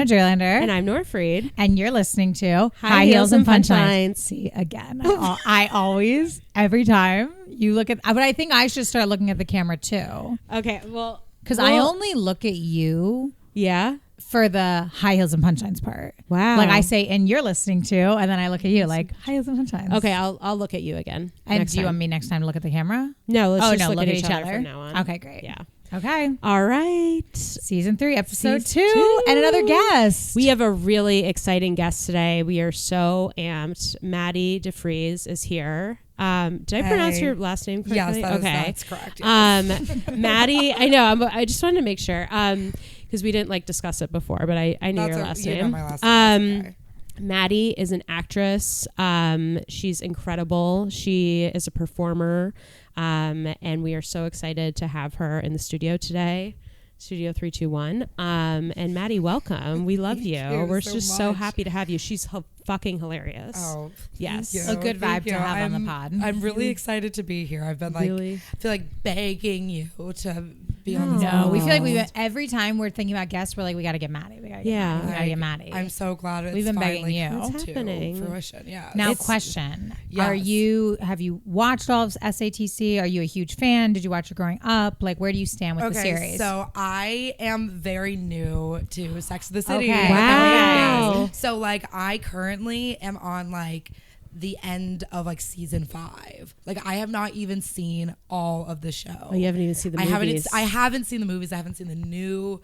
Hanna Gerlander. And I'm Nora Fried. And you're listening to High Heels and Punchlines. See, again, I always, every time you look at, but I think I should start looking at the camera too. Okay, well. Because I only look at you. Yeah. For the High Heels and Punchlines part. Wow. Like I say, and you're listening to, and then I look at you like High Heels and Punchlines. Okay, I'll look at you again. And do you want me next time to look at the camera? No, let's just look at each other from now on. Okay, great. Yeah. Okay. All right. Season 3, episode 2, and another guest. We have a really exciting guest today. We are so amped. Madeline DeFreece is here. Did I pronounce your last name correctly? Yes, that's correct. Yes. Maddie, I know. I just wanted to make sure because we didn't discuss it before, but I knew your last name. You know my last name. Okay. Maddie is an actress. She's incredible. She is a performer. And we are so excited to have her in the studio today. Studio 321. And Maddie, welcome. We love you. We're just so happy to have you. She's fucking hilarious. Oh, yes. A good vibe to have on the pod. I'm really excited to be here. I've been I feel like begging you to be on this. No, we feel like every time we're thinking about guests, we're like, we got to get Maddie. We got to get Maddie. I'm so glad we've been begging you. What's happening? Fruition. Yeah. Now, question: have you watched all of SATC? Are you a huge fan? Did you watch it growing up? Like, where do you stand with the series? So I am very new to Sex and the City. Okay. Wow. So I currently am on the end of season 5. I have not even seen all of the show. Oh, you haven't even seen the movies? I haven't seen the movies. I haven't seen the new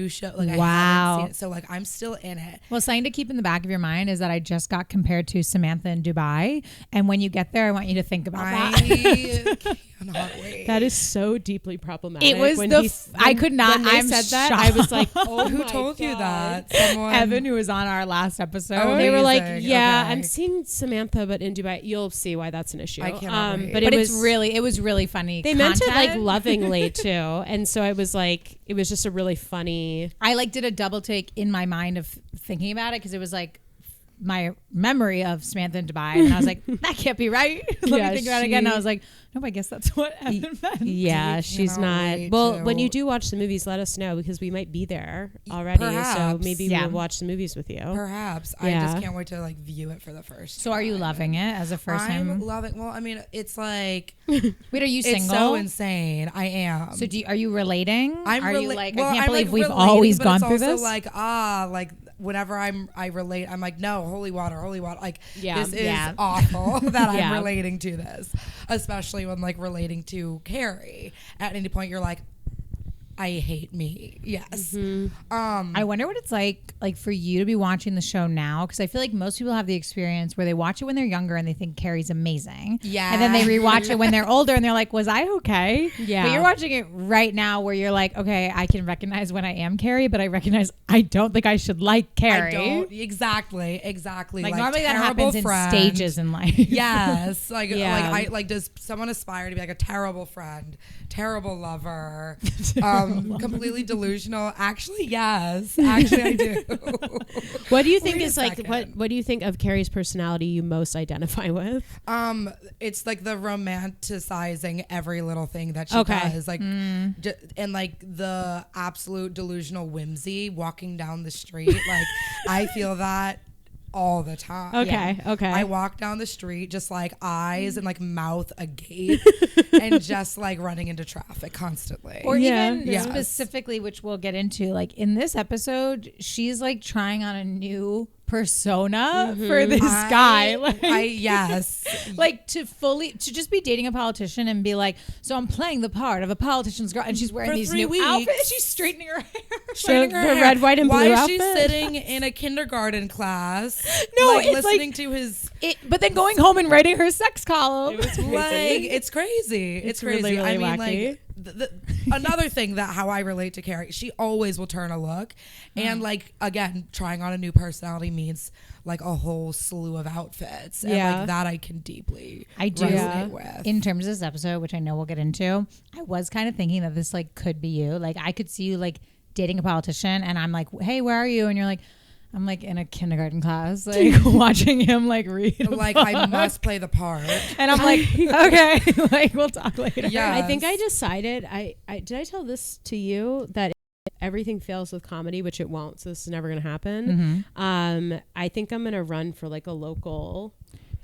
show. I wow. haven't seen it. So I'm still in it. Well, something to keep in the back of your mind is that I just got compared to Samantha in Dubai, and when you get there, I want you to think about that. Cannot wait. That is so deeply problematic. It was I could not. When they said that, I was like, "Oh, who my told God. you that?" Someone. Evan, who was on our last episode. Oh, They were like, amazing. "Yeah, Okay. I'm seeing Samantha, but in Dubai, you'll see why that's an issue." I cannot wait. But it was really funny. They meant it lovingly too, and so it was just a really funny. I did a double take in my mind of thinking about it because it was my memory of Samantha in Dubai, and I was like, that can't be right. Let me think about it again. And I was like, no, I guess that's what Evan meant. Yeah, she's not. Well, when you do watch the movies, let us know because we might be there already. Perhaps. So maybe we'll watch the movies with you. Perhaps. Yeah. I just can't wait to view it for the first time. So are you loving it as a first time? I'm loving. Well, I mean, it's Wait, are you single? It's so insane. I am. So are you relating? I can't believe we've always gone through this. Whenever I relate, I'm like, no, holy water. This is Yeah. awful that Yeah. I'm relating to this, especially when relating to Carrie. At any point, you're like, I hate me. Yes. Mm-hmm. I wonder what it's like for you to be watching the show now, because I feel like most people have the experience where they watch it when they're younger and they think Carrie's amazing. Yeah. And then they rewatch it when they're older and they're like, was I okay? Yeah. But you're watching it right now where you're like, okay, I can recognize when I am Carrie, but I recognize I don't think I should like Carrie. I don't. Exactly. Normally that happens in stages in life. Yes. Yeah. Does someone aspire to be a terrible friend, terrible lover, completely delusional? Actually, yes. Actually, I do. What do you think Wait is a second. what do you think of Carrie's personality you most identify with? It's the romanticizing every little thing that she does, and the absolute delusional whimsy walking down the street. I feel that all the time. Okay. I walk down the street just eyes and mouth agape and just running into traffic constantly. Or even specifically, which we'll get into, in this episode, she's trying on a new persona for this guy. Yes. To just be dating a politician and be like, so I'm playing the part of a politician's girl, and she's wearing For these 3 new weeks. outfits. She's straightening her hair. The red, white, and blue Why is outfit? she sitting in a kindergarten class? No, it's listening to his. But then going home and writing her sex column. It's crazy. It's crazy. Really, really wacky. Another thing that how I relate to Carrie, she always will turn a look, and again, trying on a new personality means a whole slew of outfits, and that I can deeply resonate with. In terms of this episode, which I know we'll get into, I was kind of thinking that this could be you. I could see you dating a politician, and I'm like, hey, where are you? And you're like, I'm in a kindergarten class, watching him read. I must play the part. And I'm like, okay, we'll talk later. Yeah. I think I decided. Did I tell this to you that everything fails with comedy, which it won't, so this is never going to happen. I think I'm going to run for like a local.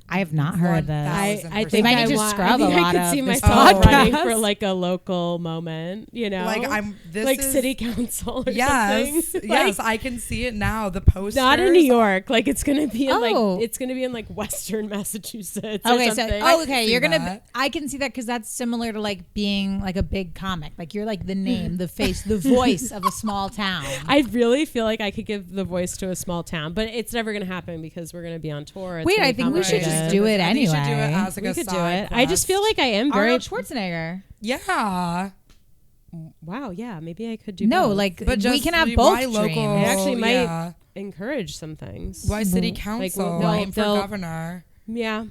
I have not heard this. I They think might I need to want. scrub I think a lot I could of see this myself running podcast. for like a local moment. You know, Like this like is, city council. Or Yes, something. yes, Like, I can see it now. The posters. not in New York. Like it's gonna be in Oh. it's gonna be in like Western Massachusetts. Okay, or so something. okay, see you're gonna. that. I can see that because that's similar to like being like a big comic. Like you're like the name, the face, the voice of a small town. I really feel like I could give the voice to a small town, but it's never gonna happen because we're gonna be on tour. It's Wait, gonna I be think we should just complicated. do it I think you should do it anyway. as like We a could do side it. I just feel quest. like I am very. Arnold Schwarzenegger. Yeah. Wow, yeah, maybe I could do. No, both. like But we can have why both local? dreams. It actually might Yeah. encourage some things. Why city council? they'll- Aim for they'll- governor. Yeah.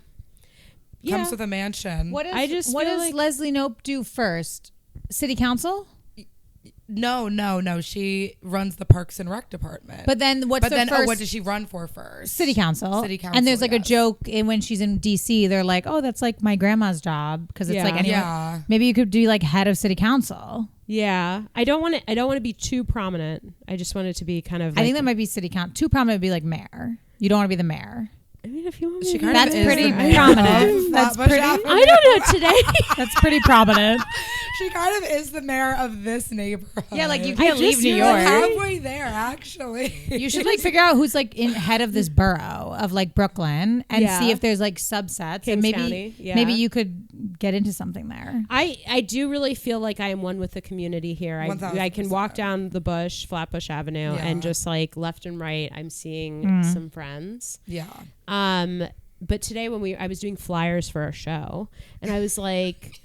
Comes with a mansion. What, I just what feel does like- Leslie Knope do first? City council? No. She runs the Parks and Rec department. But then what's But the then, first? what does she run for first? City council. City council, And there's like a yes. joke when she's in DC. They're like, oh, that's like my grandma's job because it's Yeah. like anyone. Yeah. Maybe you could do like head of city council. Yeah, I don't want to be too prominent. I just want it to be kind of. I think like- that might be city council. Too prominent would be like mayor. You don't want to be the mayor. I mean, if you want me She to kind do of That's is pretty the mayor prominent. of That's Flatbush pretty- Avenue. I don't know today. That's pretty prominent. She kind of is the mayor of this neighborhood. Yeah, like you I can't leave just New feel You're York. halfway there, actually. You should like figure out who's like in head of this borough of like Brooklyn and Yeah. see if there's like subsets Kings and maybe County, yeah. maybe you could get into something there. I do really feel like I am one with the community here. I can walk 1000%. down the Flatbush Avenue, Yeah. and just like left and right, I'm seeing some friends. Yeah. But today when I was doing flyers for our show, and I was like,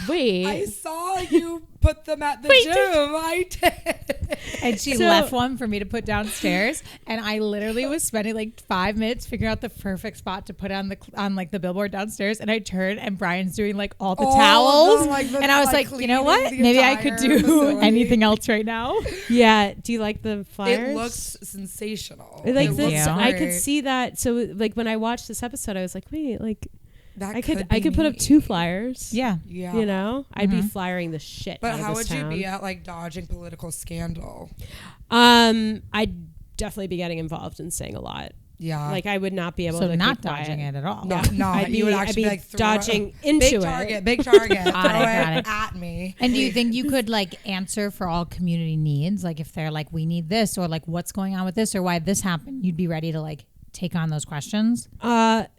wait. I saw you put them at the Wait, gym. I did. And she So- left one for me to put downstairs, and I literally was spending like 5 minutes figuring out the perfect spot to put on like the billboard downstairs. And I turned, and Brian's doing like all the All towels, the, like, the, and I was like, like, you know cleaning what? the Maybe I could entire do facility. anything else right now. Yeah. Do you like the flyers? It looks sensational. like It this. looks I could great. see that. So like when I watched this episode, I was like, wait, like That I could be put up me. 2 flyers. Yeah. Yeah. You know, I'd be flyering the shit. But out of how this would town. you be at like dodging political scandal? I'd definitely be getting involved and saying a lot. Yeah. Like I would not be able So to not keep quiet. dodging it at all. No, I'd you would actually be like throw dodging it. into Big it. target, big target. Throw Got it it. at me. And do you think you could like answer for all community needs? Like if they're like, we need this, or like what's going on with this, or why this happened, you'd be ready to like take on those questions?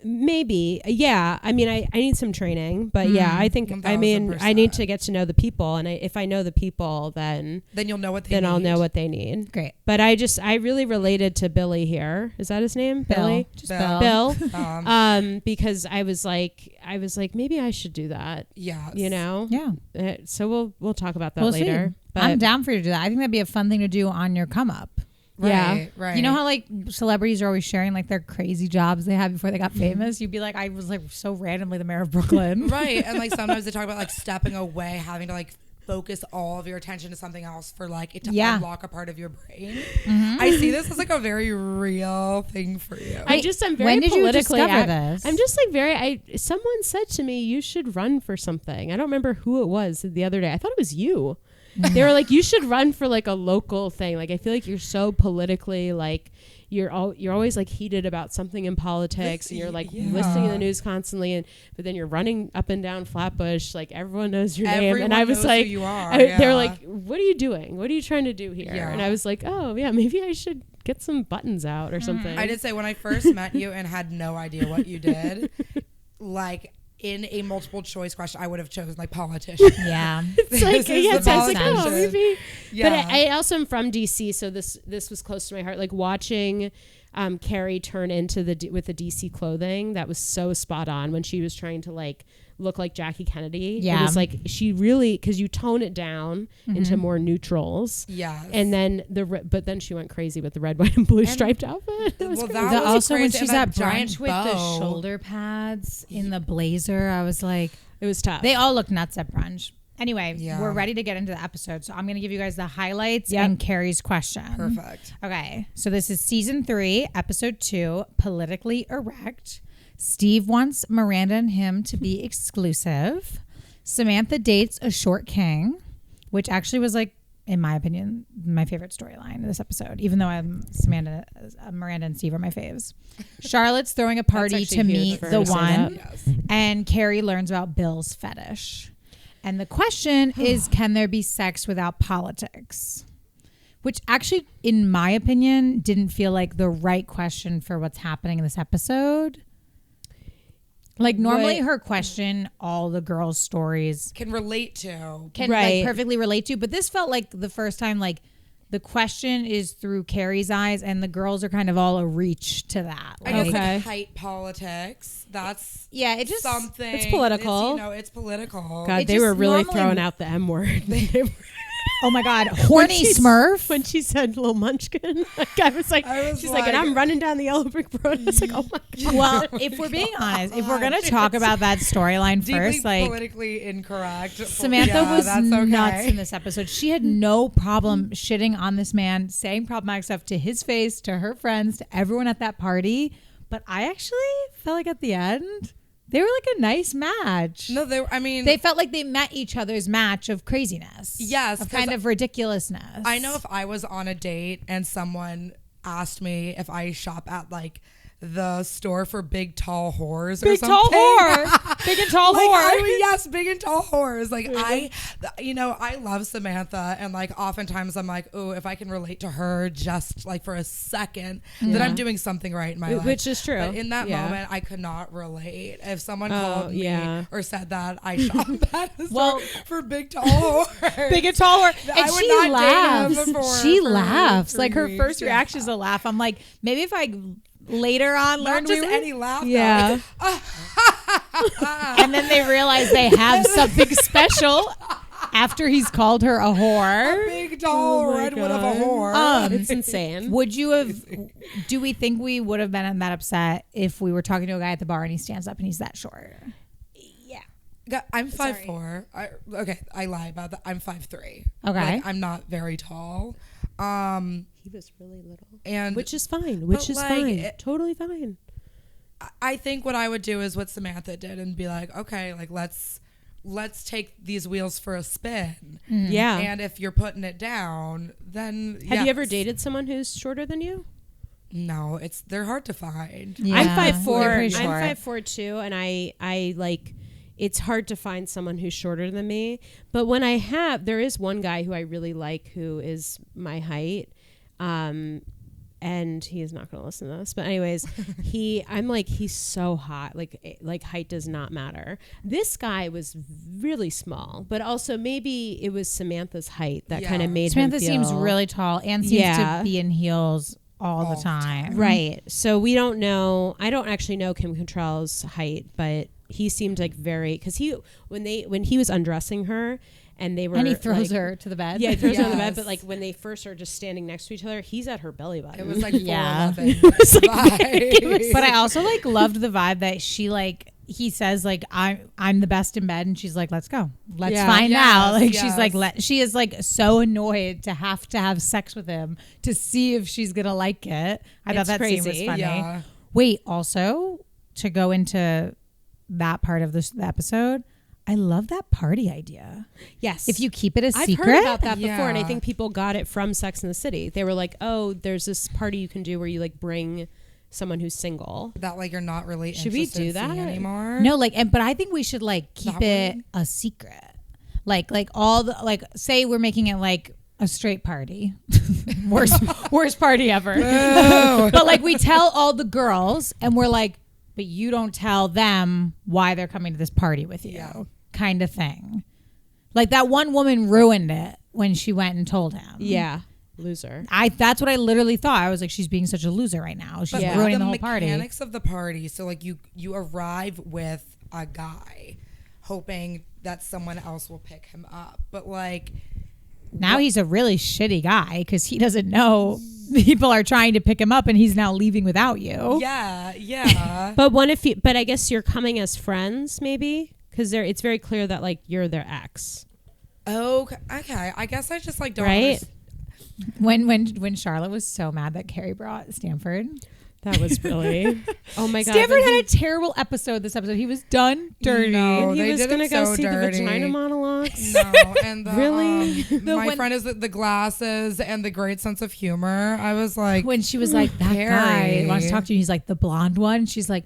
Maybe. Yeah. I mean, I need some training, but yeah, I think, I mean, I need to get to know the people. And if I know the people, then Then you'll know what they need. I'll know what they need. Great. But I really related to Billy here. Is that his name? Billy? Just Bill. Bill. Because I was like, maybe I should do that. Yes. You know? Yeah. So we'll talk about that We'll later. see. But I'm down for you to do that. I think that'd be a fun thing to do on your come up. Right, Yeah. Right. You know how like celebrities are always sharing like their crazy jobs they had before they got famous? You'd be like, I was like so randomly the mayor of Brooklyn. Right. And like sometimes they talk about like stepping away, having to like focus all of your attention to something else for like it to unlock a part of your brain. I see this as like a very real thing for you. I'm very when did you politically discover this? I'm just like someone said to me, you should run for something. I don't remember who it was the other day. I thought it was you. They were like, you should run for like a local thing. Like I feel like you're so politically like you're always like heated about something in politics, and you're like listening to the news constantly, but then you're running up and down Flatbush, like everyone knows your name. And I was knows like, who you are. they're like, what are you doing? What are you trying to do here? Yeah. And I was like, oh yeah, maybe I should get some buttons out or something. I did say when I first met you and had no idea what you did, like in a multiple choice question, I would have chosen like politician. Yeah. It's like, This is yeah, the so I was like, politician. oh, maybe. Yeah. But I also am from DC, so this was close to my heart. Like watching Carrie turn into with the DC clothing, that was so spot on when she was trying to like look like Jackie Kennedy. Yeah. It was like she really, because you tone it down into more neutrals. Yes. And then but then she went crazy with the red, white, and blue striped outfit. It was Well, crazy. that was Also, when crazy. she's And at that giant brunch with the bow. shoulder pads in the blazer, I was like, It was tough. they all look nuts at brunch. Anyway, Yeah. we're ready to get into the episode. So I'm going to give you guys the highlights Yep. and Carrie's question. Perfect. Okay. So this is season 3, episode 2, Politically Erect. Steve wants Miranda and him to be exclusive. Samantha dates a short king, which actually was like in my opinion, my favorite storyline of this episode, even though Miranda and Steve are my faves. Charlotte's throwing a party to meet the one, and Carrie learns about Bill's fetish. And the question is, can there be sex without politics? Which actually, in my opinion, didn't feel like the right question for what's happening in this episode. Like normally her question, all the girls' stories can relate to. Can like perfectly relate to. But this felt like the first time like the question is through Carrie's eyes and the girls are kind of all a reach to that. Like, I guess like height politics. That's it just something. It's political. It's political. God, they were really throwing out the M word. Oh my God, horny Smurf. When she said little munchkin, like I was like, she's like, and I'm running down the yellow brick road. I was like, oh my God. Well, if we're being honest, if we're going to talk about that storyline first, like politically incorrect. Samantha was nuts in this episode. She had no problem shitting on this man, saying problematic stuff to his face, to her friends, to everyone at that party. But I actually felt like at the end, they were like a nice match. No, they felt like they met each other's match of craziness. Yes. Of kind of ridiculousness. I know if I was on a date and someone asked me if I shop at like the store for big tall whores or something. Big and tall whore. Yes, big and tall whores. Like I love Samantha, and like oftentimes I'm like, oh, if I can relate to her just like for a second, then I'm doing something right in my life. Which is true. But in that moment, I could not relate. If someone called me or said that I shop at the store for big tall whores. Big and tall whore. And she laughs. She laughs. Like her first reaction is a laugh. I'm like, maybe if I later on learned any laugh. Yeah. And then they realize they have something special after he's called her a whore. A big tall redwood of a whore. It's insane. Do we think we would have been that upset if we were talking to a guy at the bar and he stands up and he's that short? Yeah. I'm 5'4". Okay, I lie about that. I'm 5'3". Okay. Like, I'm not very tall. He was really little, which is fine. Totally fine. I think what I would do is what Samantha did and be like, okay, like let's take these wheels for a spin. Yeah. And if you're putting it down, then have you ever dated someone who's shorter than you? No, they're hard to find. Yeah. I'm 5'4". I'm 5'4" too, and I like. It's hard to find someone who's shorter than me. But when there is one guy who I really like who is my height. And he is not going to listen to this. But anyways, he's so hot. Like height does not matter. This guy was really small, but also maybe it was Samantha's height that kind of made Samantha him feel. Seems really tall and seems to be in heels all the time. Right. So we don't know. I don't actually know Kim Cattrall's height, but he seemed like because when he was undressing her and he throws her to the bed. Yeah, he throws her on the bed. But like when they first are just standing next to each other, he's at her belly button. It was like 4'11". But I also like loved the vibe that she like. He says like I'm the best in bed, and she's like, let's go, let's find out. Like she's like she is like so annoyed to have sex with him to see if she's gonna like it. I thought that scene was funny. Yeah. Wait, also to go into that part of the episode, I love that party idea. Yes. If you keep it a secret. I've heard about that before, and I think people got it from Sex and the City. They were like, oh, there's this party you can do where you like bring someone who's single. That like you're not really should we do that anymore? No, like, but I think we should like keep it a secret. Like all the say we're making it like a straight party. worst party ever. But like we tell all the girls and we're like, but you don't tell them why they're coming to this party with you, kind of thing. Like that one woman ruined it when she went and told him. Yeah. Loser. That's what I literally thought. I was like, she's being such a loser right now. She's ruining the whole party. The mechanics of the party. So like you arrive with a guy hoping that someone else will pick him up. But like now he's a really shitty guy because he doesn't know people are trying to pick him up and he's now leaving without you. Yeah. But I guess you're coming as friends maybe because it's very clear that like you're their ex. Okay. I guess I just like don't right. When Charlotte was so mad that Carrie brought Stanford. That was really. Oh my God. Stanford had a terrible episode this episode. He was done dirty. No, And he they was did going to it go so see dirty. the vagina monologues. No, and the, Really? my friend is the glasses and the great sense of humor. I was like, When she was like, that Harry. guy wants to talk to you. He's like, the blonde one. She's like,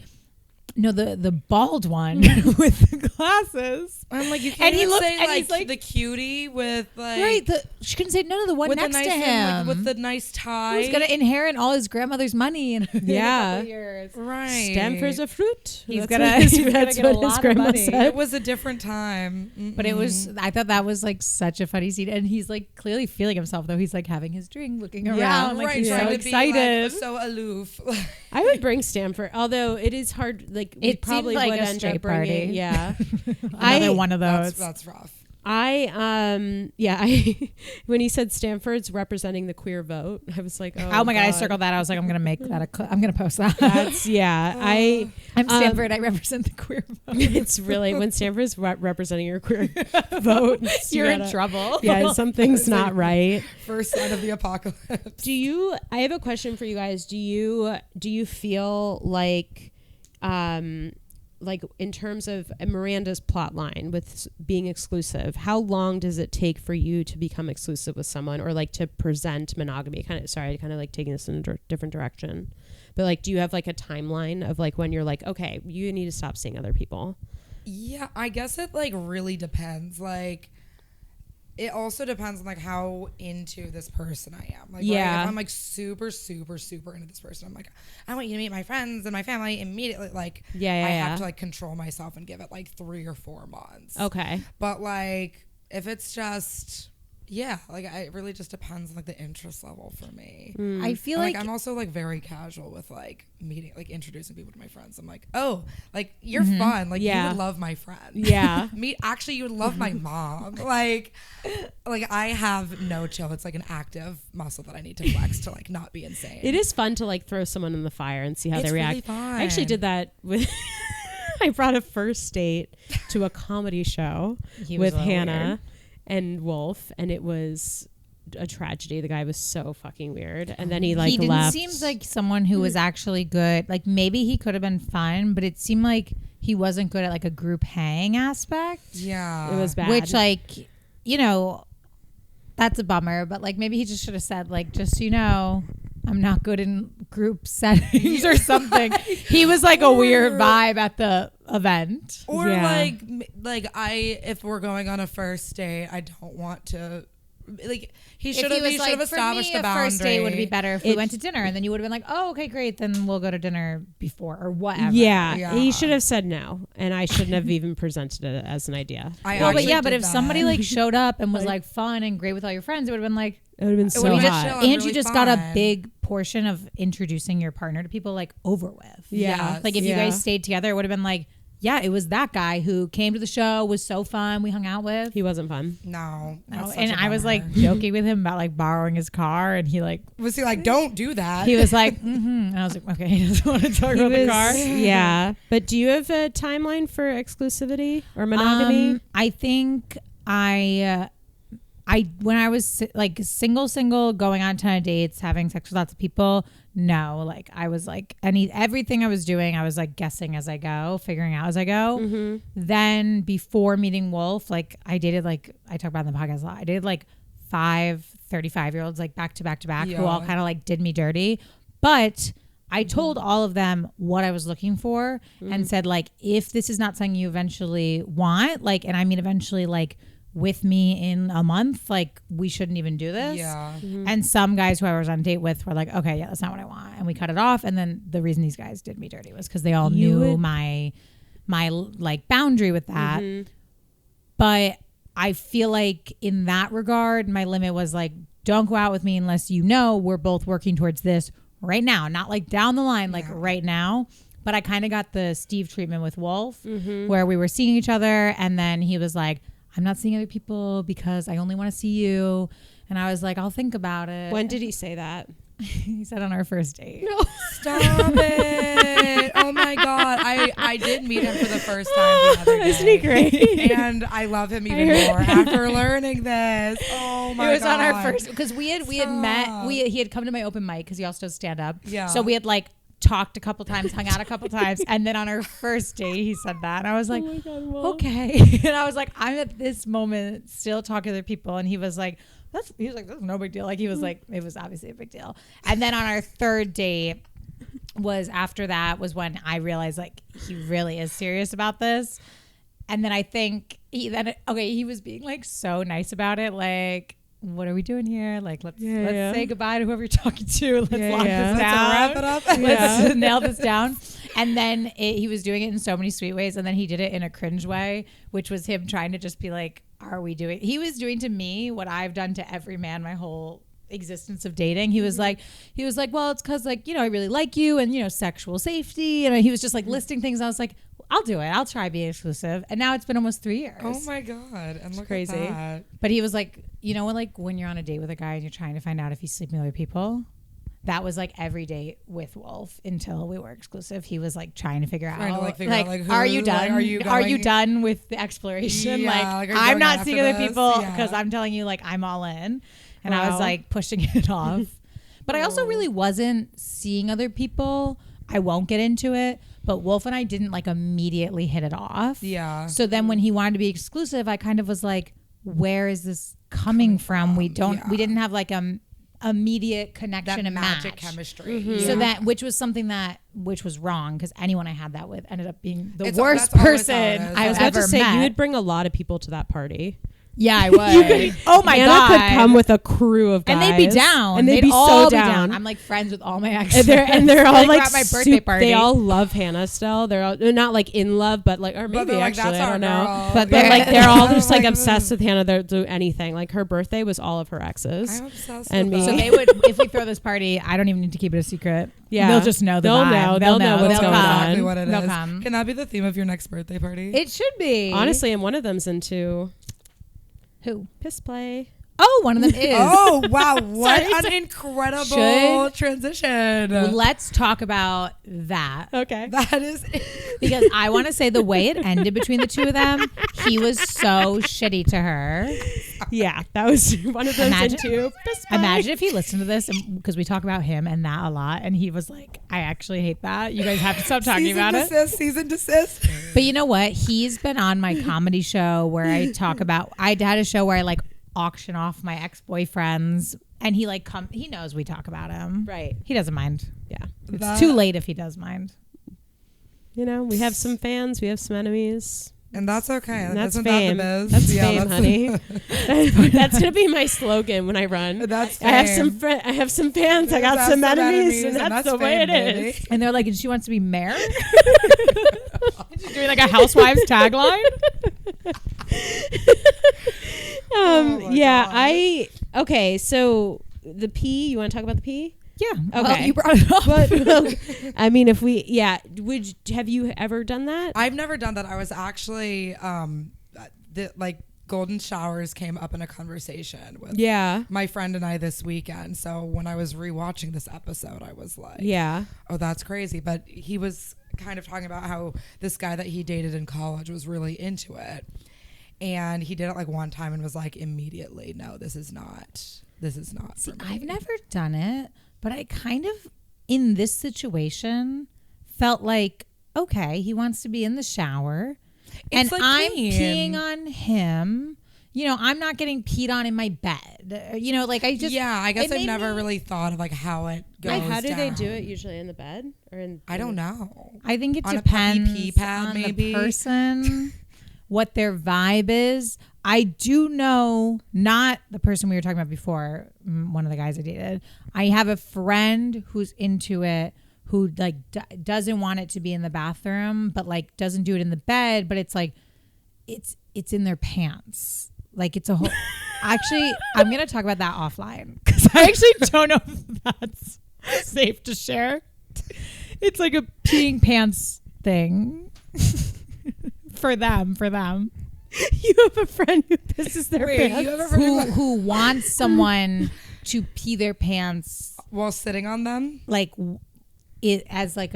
no, the bald one with the glasses. I'm like, you can't And he even looked- say and like, he's like- the cutie with like Right. She couldn't say no to the one with next the nice to him. with the nice tie. He's going to inherit all his grandmother's money in a Yeah. couple years. right. Stanford's a fruit. He's That's gonna- what his- he's gonna that's get a what his lot of grandma money. said. It was a different time. But it was, I thought that was like such a funny scene. And he's like clearly feeling himself, though. He's like having his drink, looking around. Like he's so trying to excited. be like, so aloof. I would bring Stanford, although it is hard. Like we It probably seemed like would a end straight up bringing. party. Yeah, Another one of those. That's rough. I when he said Stanford's representing the queer vote, I was like, Oh my God, I circled that. I was like, I'm going to make that I'm going to post that. That's I'm Stanford. I represent the queer vote. It's really when Stanford's representing your queer vote, You're in gotta- trouble. Yeah, something's not right. First sign of the apocalypse. I have a question for you guys. Do you feel like in terms of Miranda's plot line with being exclusive, how long does it take for you to become exclusive with someone or like to present monogamy? Kind of like taking this in a different direction, but like, do you have like a timeline of like when you're like, okay, you need to stop seeing other people? Yeah, I guess it like really depends. Like, it also depends on like how into this person I am. Like, Yeah. right, if I'm like super, super, super into this person, I'm like, I want you to meet my friends and my family immediately. Like, I have to like control myself and give it like 3 or 4 months. Okay. But like, if it's just, yeah, like it really just depends on like the interest level for me. I feel And, like I'm also like very casual with like meeting, like introducing people to my friends. I'm like, oh, like you're fun. Like you Yeah. would love my friend. Yeah. Actually, you would love my mom. like I have no chill. It's like an active muscle that I need to flex to like not be insane. It is fun to like throw someone in the fire and see how It's they react. really fun. I actually did that with. I brought a first date to a comedy show He was with a little Hanna weird. and Wolf, and it was a tragedy. The guy was so fucking weird, and then he like he didn't left. seem like someone who was actually good. Like maybe he could have been fun, but it seemed like he wasn't good at like a group hang aspect. Yeah. It was bad. Which like, that's a bummer. But like maybe he just should have said like, just so you know, I'm not good in group settings or something. He was like a weird vibe at the event. Or Yeah. if we're going on a first date, I don't want to. Like he If should have was established for me, the boundary. a first date would be better if we It- went to dinner, and then you would have been like, "Oh, okay, great. Then we'll go to dinner before or whatever." Yeah, Yeah. he should have said no, and I shouldn't have even presented it as an idea. I Well, but actually yeah, but did if that. somebody like showed up and was like fun and great with all your friends, it would have been like, It would have been so would've been hot. chill. and I'm you really just got a fun. big portion of introducing your partner to people like over with. Yeah. Like if you Yeah. guys stayed together, it would have been like, yeah, it was that guy who came to the show, was so fun, we hung out with. He wasn't fun. No, No, that's such and a I was bummer. like joking with him about like borrowing his car, and he like was he like, don't do that? he was like, and I was like, okay, he doesn't want to talk about the car. Yeah, but do you have a timeline for exclusivity or monogamy? I think I when I was like single, going on a ton of dates, having sex with lots of people. No, like I was like everything I was doing, I was like guessing as I go, figuring out as I go. Mm-hmm. Then before meeting Wolf, like I dated like I talk about in the podcast a lot. I dated like 5 35-year-olds like back to back to back who all Yeah. kind of like did me dirty, but I told all of them what I was looking for and said like, if this is not something you eventually want, like, and I mean eventually like with me in a month, like we shouldn't even do this. Yeah. And some guys who I was on a date with were like, okay, yeah, that's not what I want, and we cut it off. And then the reason these guys did me dirty was because they all knew my like boundary with that. But I feel like in that regard, my limit was like, don't go out with me unless you know we're both working towards this right now, not like down the line, like right now. But I kind of got the Steve treatment with Wolf, where we were seeing each other, and then he was like, I'm not seeing other people because I only want to see you. And I was like, I'll think about it. When did he say that? He said on our first date. Stop it! Oh my god, I did meet him for the first time the other day. Isn't he great? And I love him even more after learning this. Oh my god! It was on our first because we had met. Stop. He had come to my open mic because he also does stand up. Yeah. So we had like talked a couple times, hung out a couple times. And then on our first date, he said that. And I was like, Oh my God, Mom. okay. And I was like, I'm at this moment still talking to other people. And he was like, that's no big deal. Like, he was like, it was obviously a big deal. And then on our third date was when I realized like he really is serious about this. And then I think he was being like so nice about it. Like, what are we doing here? Like, let's say goodbye to whoever you're talking to. Let's lock this down. Wrap it up. Let's nail this down. And then he was doing it in so many sweet ways. And then he did it in a cringe way, which was him trying to just be like, he was doing to me what I've done to every man my whole existence of dating. He was like, well, it's because like, I really like you and, sexual safety. And he was just like listing things. I was like, I'll do it. I'll try being exclusive. And now it's been almost 3 years. Oh my God. And look crazy. at that. But he was like, like when you're on a date with a guy and you're trying to find out if he's sleeping with other people, that was like every date with Wolf until we were exclusive. He was like trying to figure out, are you done? Are you done with the exploration? Yeah, like I'm not seeing other this? people because I'm telling you, like, I'm all in. And I was like pushing it off. But I also really wasn't seeing other people. I won't get into it. But Wolf and I didn't like immediately hit it off. Yeah. So then when he wanted to be exclusive, I kind of was like, where is this coming from? We didn't have like immediate connection and magic match. chemistry. Mm-hmm. So which was wrong because anyone I had that with ended up being the That's worst always person how it is. I I was was about to ever say met. you would bring a lot of people to that party. Yeah, I would. Oh my Hannah God. could come with a crew of guys. And they'd be down. And they'd be all so down. I'm like friends with all my exes. And they're all They like were at my birthday party. They all love Hannah still. They're not like in love, but like, or maybe they're like, actually, that's I don't our know. girl. But like they're all just like obsessed with Hannah. They'll do anything. Like her birthday was all of her exes. I'm obsessed And with me. So that. they would, if we throw this party, I don't even need to keep it a secret. Yeah. They'll just know the They'll vibe. know. They'll know what's They'll going come. on. Exactly what it They'll is. come. Can that be the theme of your next birthday party? It should be. Honestly, and one of them's into Who? piss play. Oh, one of them is. Oh, wow. What Sorry, an incredible Should- transition. Well, let's talk about that. Okay. That is Because I want to say the way it ended between the two of them, he was so shitty to her. Yeah, that was one of those Imagine- into piss play. Imagine if he listened to this, because we talk about him and that a lot, and he was like, I actually hate that. You guys have to stop talking about it. Season desist. But you know what? He's been on my comedy show where I talk about, I had a show where I like auction off my ex-boyfriends, and he like he knows we talk about him. Right. He doesn't mind. Yeah. It's too late if he does mind. We have some fans. We have some enemies. And that's okay. And that's Isn't fame. That the biz? That's Yeah, fame, honey. That's gonna be my slogan when I run. That's I have fame. I have some fans. I got some enemies, and that's the way it fame, is. And they're like, and she wants to be mayor? She's doing like a housewives tagline? my Yeah, okay, so the P, you want to talk about the P? Yeah. Okay. Well, you brought it up. But I mean, have you ever done that? I've never done that. I was actually golden showers came up in a conversation with my friend and I this weekend. So when I was rewatching this episode, I was like, Yeah. oh, that's crazy. But he was kind of talking about how this guy that he dated in college was really into it. And he did it like one time and was like immediately, no, this is not See, for me. I've never done it, but I kind of, in this situation, felt like, okay, he wants to be in the shower. It's and like I'm peeing. peeing on him. I'm not getting peed on in my bed. I just... Yeah, I guess it I've made never me- really thought of like how it goes How do they down. do it usually in the bed or in? I don't know. I think it On a puppy depends pee pad, on maybe? the person, what their vibe is. I do know, not the person we were talking about before, one of the guys I dated. I have a friend who's into it, who like doesn't want it to be in the bathroom, but like doesn't do it in the bed. But it's like, it's in their pants. Like it's a whole. Actually, I'm gonna talk about that offline because I actually don't know if that's safe to share. It's like a peeing pants thing for them. You have a friend who pisses their pants. You have a friend Who wants someone to pee their pants while sitting on them? like it as like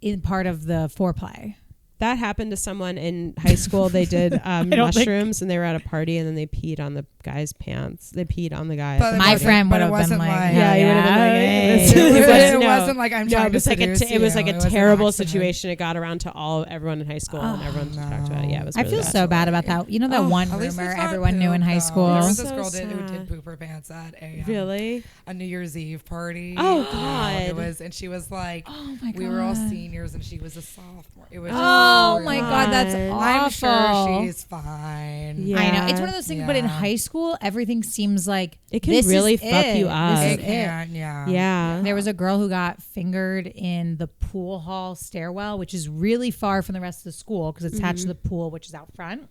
in part of the foreplay. that happened to someone in high school. They did mushrooms and they were at a party and then they peed on the guy's pants. They peed on the guy. But my friend would have been like, yeah, he would have been like, it wasn't like I'm trying to seduce you. It was like a terrible situation. It got around to everyone in high school and everyone talked about it. Yeah, it was. I feel so bad about that. You know that one rumor everyone knew in high school. There was this girl who did poop her pants at a New Year's Eve party. Oh God! It was, and she was like, oh my God. We were all seniors and she was a sophomore. It was. Oh my God, that's awful. I'm sure she's fine. Yeah. I know it's one of those things, but in high school, everything seems like it can really fuck you up. It can, yeah. There was a girl who got fingered in the pool hall stairwell, which is really far from the rest of the school because it's attached to the pool, which is out front.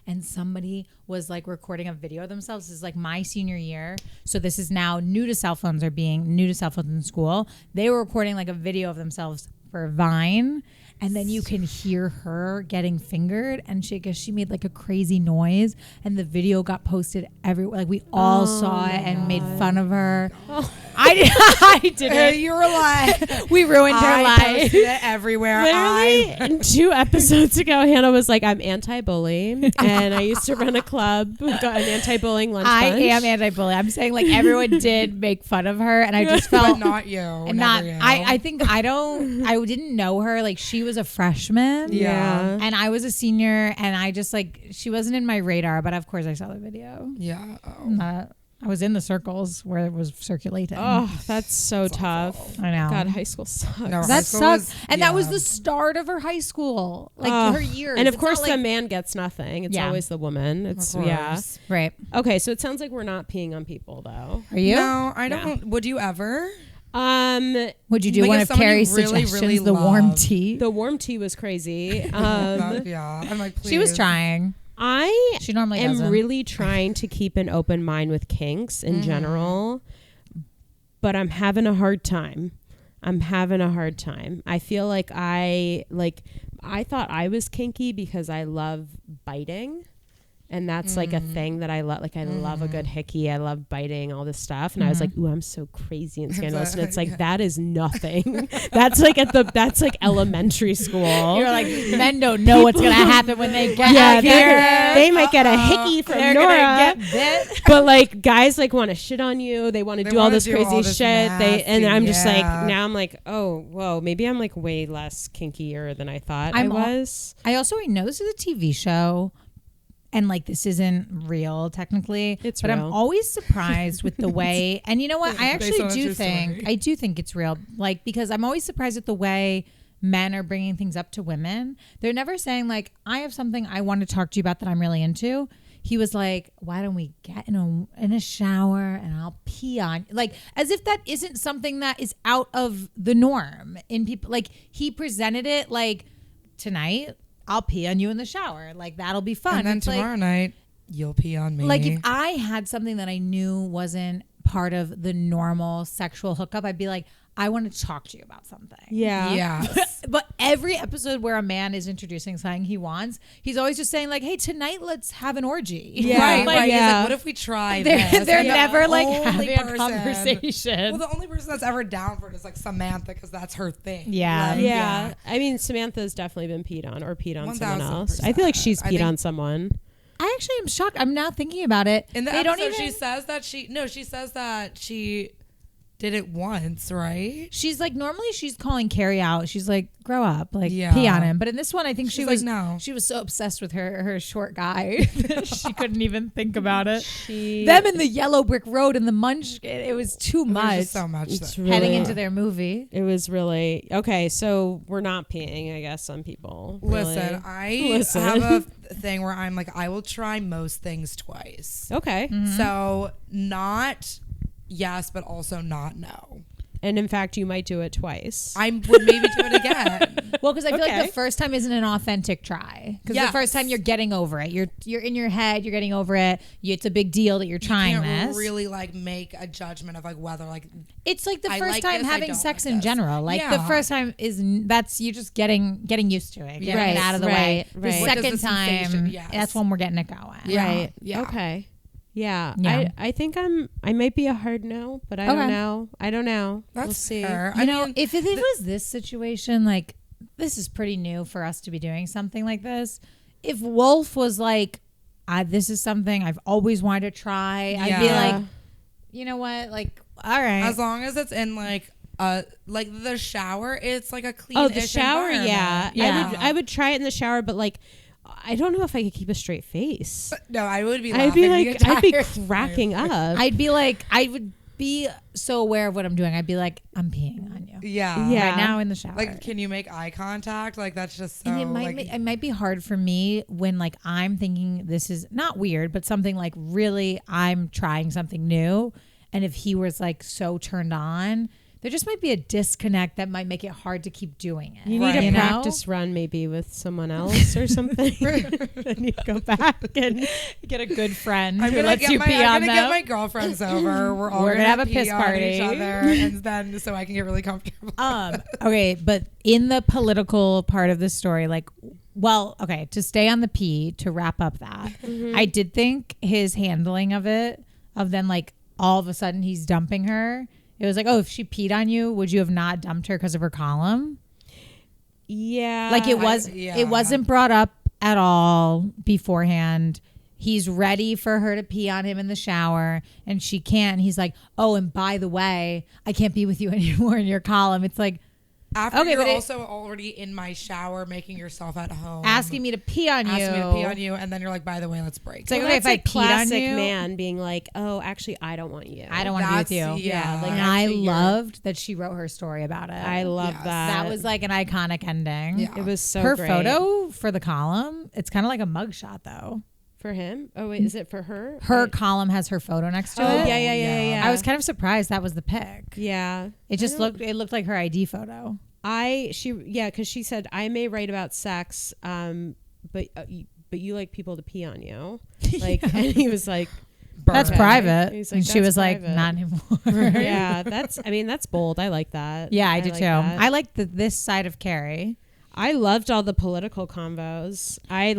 And somebody was like recording a video of themselves. This is like my senior year. So this is now new to cell phones in school. They were recording like a video of themselves for Vine. And then you can hear her getting fingered, and she made like a crazy noise, and the video got posted everywhere. Like we all saw it and made fun of her. Oh. I didn't. You were like, we ruined her life. Posted it everywhere. Literally, 2 episodes ago, Hannah was like, "I'm anti-bully, and I used to run a club, got an anti-bullying lunch I bunch." am anti-bully. I'm saying like everyone did make fun of her, and I just felt but not you, and not you. I think I didn't know her. Like she was a freshman, and I was a senior, and I just like she wasn't in my radar, but of course I saw the video. I was in the circles where it was circulating. Oh, that's so tough. Awful. I know. God, high school sucks. No, that sucks. And that was the start of her high school, like her years. And of course, the man gets nothing. It's always the woman. It's right. Okay, so it sounds like we're not peeing on people, though. Are you? No, I don't. Would you ever? Would you do one of Carrie's suggestions? Really the warm tea. The warm tea was crazy. I'm like, please. She was trying. She normally am doesn't. really trying to keep an open mind with kinks in general, but I'm having a hard time. I feel like I thought I was kinky because I love biting. And that's like a thing that I love. Like I love a good hickey. I love biting, all this stuff. And I was like, ooh, I'm so crazy and scandalous. And it's like, that is nothing. That's like that's like elementary school. You're like, men don't know what's going to happen when they get out here. They might get a hickey from They're Nora. Gonna get bit. But like guys like want to shit on you. They want to do all this crazy shit. And I'm just like, now I'm like, oh, whoa, maybe I'm like way less kinkier than I thought I was. I know this is a TV show. And like this isn't real technically, but real. I'm always surprised with the way. And you know what? I actually do think it's real. Like because I'm always surprised at the way men are bringing things up to women. They're never saying like, I have something I want to talk to you about that I'm really into. He was like, why don't we get in a shower and I'll pee on you? Like as if that isn't something that is out of the norm in people. Like he presented it like tonight. I'll pee on you in the shower. Like, that'll be fun. And then tomorrow night, you'll pee on me. Like, if I had something that I knew wasn't part of the normal sexual hookup, I'd be like, I want to talk to you about something. Yeah. Yes. But every episode where a man is introducing something he wants, he's always just saying like, hey, tonight let's have an orgy. Yeah. Right. Like, He's like, what if we try this? They're never like having a conversation. Well, the only person that's ever down for it is like Samantha because that's her thing. Yeah. Like, yeah. I mean, Samantha's definitely been peed on or peed on someone else. 1000%. I feel like she's peed on someone. I actually am shocked. I'm now thinking about it. In the they episode, don't even, she says that she did it once, right? She's like, normally she's calling Carrie out. She's like, grow up, like pee on him. But in this one, I think she was so obsessed with her short guy that she couldn't even think about it. Them in the yellow brick road and the munch, it was too much. Just so much. Really, heading into their movie. It was really okay. So we're not peeing, I guess, on people. Listen, I have a thing where I'm like, I will try most things twice. Okay. Mm-hmm. So not yes, but also not no. And in fact, you might do it twice. I would maybe do it again. Well, because I feel like the first time isn't an authentic try. Because the first time you're getting over it. You're in your head. You're getting over it. It's a big deal that you're trying you can't this. really like make a judgment of like whether like it's like the first like time this, having sex like in this. general. Like the first time you're just getting used to it, getting it out of the way. The Right. second time, sensation? Yes. that's when we're getting it going. Yeah. Right. Yeah. Okay. Yeah. Yeah. I think I might be a hard no, but I don't know. We'll see. Fair. You know, if it was this situation, like this is pretty new for us to be doing something like this. If Wolf was like, this is something I've always wanted to try, I'd be like, you know what? Like, all right. As long as it's in like the shower, it's like a clean. Oh, the shower, yeah. I would try it in the shower, but like, I don't know if I could keep a straight face. No, I would be. I'd be cracking up. I'd be like, I would be so aware of what I'm doing. I'd be like, I'm peeing on you. Yeah. Right now in the shower. Like, can you make eye contact? Like, that's just so. And it might be hard for me when like I'm thinking this is not weird, but something like really I'm trying something new, and if he was like so turned on, there just might be a disconnect that might make it hard to keep doing it. You need a practice run maybe with someone else or something. Then you go back and get a good friend who lets you pee on them. I'm gonna get my girlfriends over. We're all gonna have a piss party each other, and then so I can get really comfortable. Okay, but in the political part of the story, like, well, okay, to stay on the pee, to wrap up that, I did think his handling of it, of then like all of a sudden he's dumping her. It was like, oh, if she peed on you, would you have not dumped her because of her column? Yeah. Like it wasn't brought up at all beforehand. He's ready for her to pee on him in the shower and she can't. And he's like, oh, and by the way, I can't be with you anymore in your column. It's like, after you're also already in my shower making yourself at home. Asking me to pee on you. And then you're like, by the way, let's break. It's like, okay, if I peed on you. Man being like, oh, actually, I don't want you. I don't want to be with you. Yeah. Like, I loved that she wrote her story about it. I love that. That was like an iconic ending. Yeah. It was so great. Her photo for the column, it's kind of like a mugshot though. For him? Oh, wait, is it for her? Her column has her photo next to it. Yeah. I was kind of surprised that was the pic. Yeah. It looked like her ID photo. Because she said, I may write about sex, but you like people to pee on you. Like, and he was like, that's private. Like, and she was like, not anymore. Yeah, that's bold. I like that. Yeah, I do too. I like this side of Carrie. I loved all the political convos. I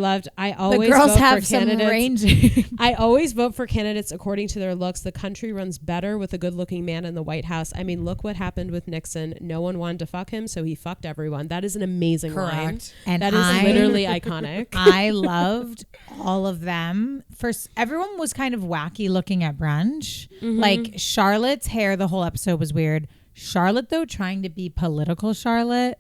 always the girls vote have for some candidates. ranging. I always vote for candidates according to their looks. The country runs better with a good-looking man in the White House. I mean, look what happened with Nixon. No one wanted to fuck him, so he fucked everyone. That is an amazing line. And that is literally iconic. I loved all of them. First, everyone was kind of wacky looking at brunch. Like Charlotte's hair, the whole episode was weird. Charlotte, though, trying to be political Charlotte,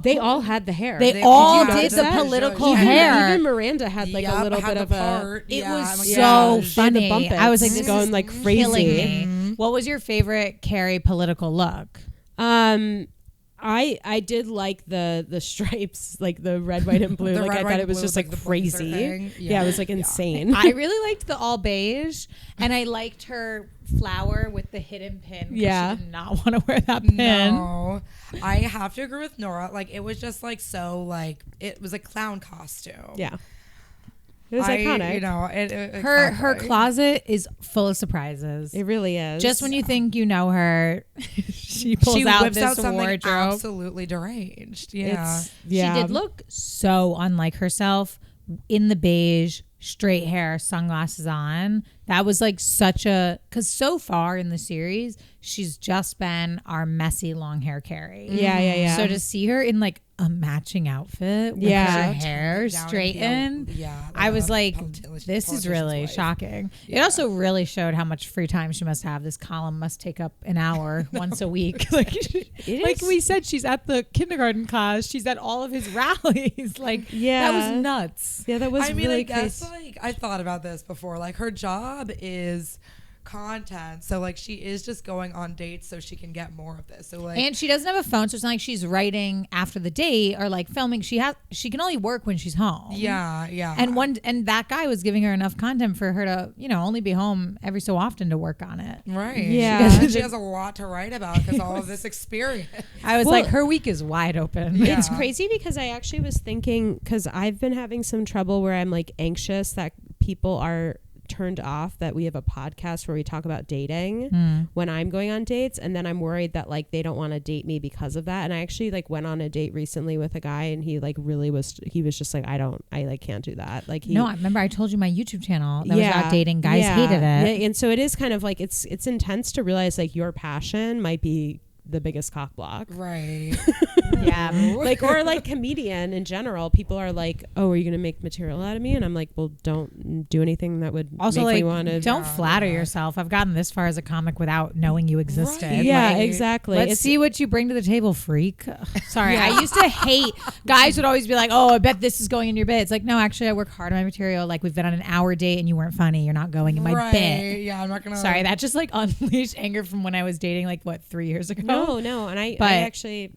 they all had the hair. They all did the political hair. Even Miranda had like a little bit of a. It was so funny. I was like, this going like crazy. Killing me. What was your favorite Carrie political look? I did like the stripes, like the red, white, and blue. Like I thought it was just like crazy. Yeah, it was like insane. I really liked the all beige, and I liked her flower with the hidden pin. Yeah, she did not want to wear that pin. No, I have to agree with Nora. Like it was just like so like it was a clown costume. Yeah. It was iconic. You know, her closet is full of surprises. It really is. Just when you think you know her, she whips out this wardrobe. Absolutely deranged. Yeah. She did look so unlike herself in the beige, straight hair, sunglasses on. That was like because so far in the series, she's just been our messy long hair Carrie. Yeah. So to see her in like a matching outfit with her hair straightened, I was like, this is really shocking. It also really showed how much free time she must have. This column must take up an hour once a week. Like we said, she's at the kindergarten class. She's at all of his rallies. Like, that was nuts. Yeah, that was really crazy. I guess like I thought about this before. Like her job is content, so like she is just going on dates so she can get more of this. So like, and she doesn't have a phone, so it's not like she's writing after the date or like filming. She can only work when she's home. Yeah. And that guy was giving her enough content for her to only be home every so often to work on it. Right. Yeah. She has a lot to write about because all of this experience. I was like, her week is wide open. Yeah. It's crazy because I actually was thinking, because I've been having some trouble where I'm like anxious that people are turned off that we have a podcast where we talk about dating when I'm going on dates, and then I'm worried that like they don't want to date me because of that. And I actually like went on a date recently with a guy, and he like really was just like, I like can't do that. Like I remember I told you my YouTube channel that was about dating. Guys hated it. And so it is kind of like it's intense to realize like your passion might be the biggest cock block. Right. Yeah. Like, or like comedian in general, people are like, oh, are you going to make material out of me? And I'm like, well, don't do anything that would also make like me want to. don't flatter yourself. I've gotten this far as a comic without knowing you existed. Right. Yeah, Like, exactly. Let's see what you bring to the table, freak. Sorry, I used to hate guys would always be like, oh, I bet this is going in your bit. It's like, no, actually, I work hard on my material. Like, we've been on an hour date and you weren't funny. You're not going in my bit. Yeah, I'm not gonna. Sorry, that just like unleashed anger from when I was dating, like what, 3 years ago. No, and I actually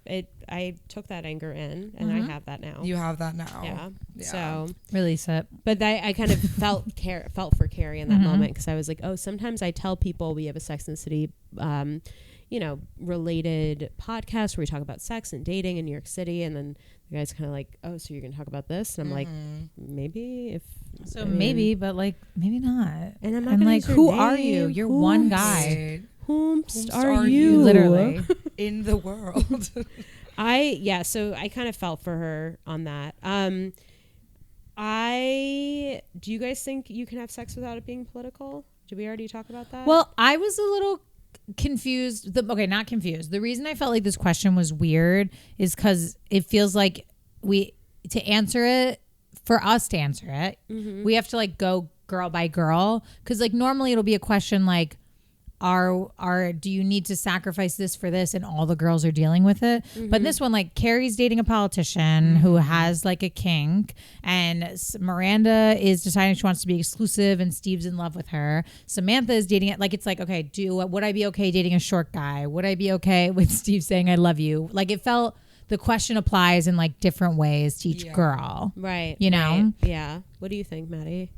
I took that anger in, and I have that now. You have that now. Yeah. So Release it. but I kind of felt for Carrie in that moment, because I was like, oh, sometimes I tell people we have a Sex and the City, related podcast where we talk about sex and dating in New York City, and then the guy's kind of like, oh, so you're gonna talk about this, and I'm like, maybe if. So maybe, but like maybe not. And I'm not and gonna like, use your who name. are you? You're one guy. Whomst are are you? you? Literally. In the world. So I kind of felt for her on that. Do you guys think you can have sex without it being political? Did we already talk about that? Well, I was a little confused. Not confused. The reason I felt like this question was weird is because it feels like for us to answer it, we have to like go girl by girl. Because like normally it'll be a question like, do you need to sacrifice this for this, and all the girls are dealing with it? But this one, like, Carrie's dating a politician who has like a kink, and Miranda is deciding she wants to be exclusive, and Steve's in love with her. Samantha is dating it, like, it's like, okay, would I be okay dating a short guy? Would I be okay with Steve saying I love you? Like, it felt the question applies in like different ways to each girl, right? You know? Right. Yeah. What do you think, Maddy?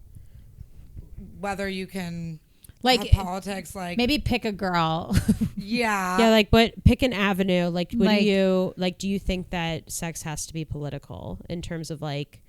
Whether you can. Like politics, like maybe pick a girl. Yeah, like, but pick an avenue. Like, do you think that sex has to be political in terms of like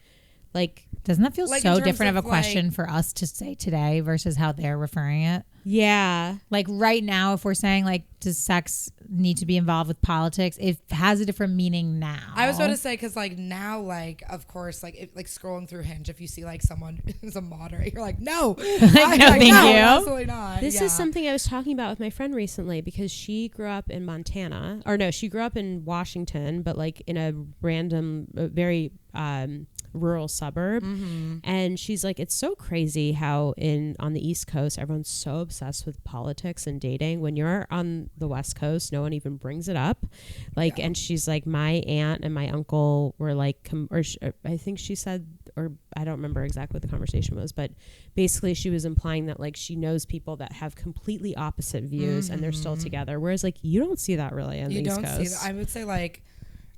doesn't that feel like so different of a question for us to say today versus how they're referring it? Yeah. Like right now, if we're saying like, does sex need to be involved with politics? It has a different meaning now. I was about to say, because like now, like of course, like scrolling through Hinge, if you see like someone who's a moderate, you're like, no, thank you. Absolutely not. This is something I was talking about with my friend recently, because she grew up in Montana, or no, she grew up in Washington, but like in a random, very rural suburb, and she's like, it's so crazy how on the East Coast everyone's so obsessed with politics and dating. When you're on the West Coast, no one even brings it up. Like, and she's like, my aunt and my uncle were like, I think she said, or I don't remember exactly what the conversation was, but basically she was implying that like she knows people that have completely opposite views and they're still together, whereas like you don't see that really on the East Coast. See that. I would say like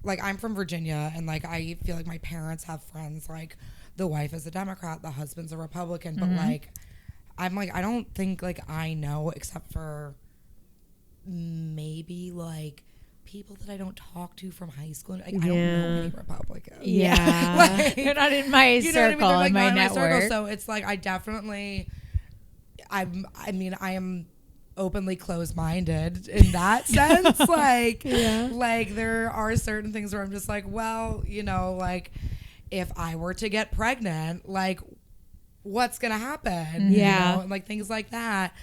I'm from Virginia, and like I feel like my parents have friends like the wife is a Democrat, the husband's a Republican, but like I'm like, I don't think like I know, except for maybe like people that I don't talk to from high school. Like, I don't know any Republicans. Yeah. Like, they're not in my circle, I mean? in my network. So it's like I am openly closed-minded in that sense. Like, like there are certain things where I'm just like, well, you know, like if I were to get pregnant, like what's gonna happen? Yeah. You know? And like things like that.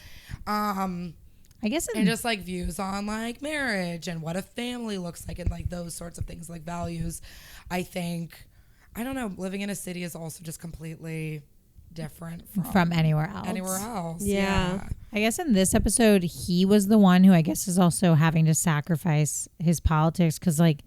I guess and just like views on like marriage and what a family looks like and like those sorts of things, like values. I think, I don't know, living in a city is also just completely different from anywhere else. Yeah. I guess in this episode, he was the one who I guess is also having to sacrifice his politics, because like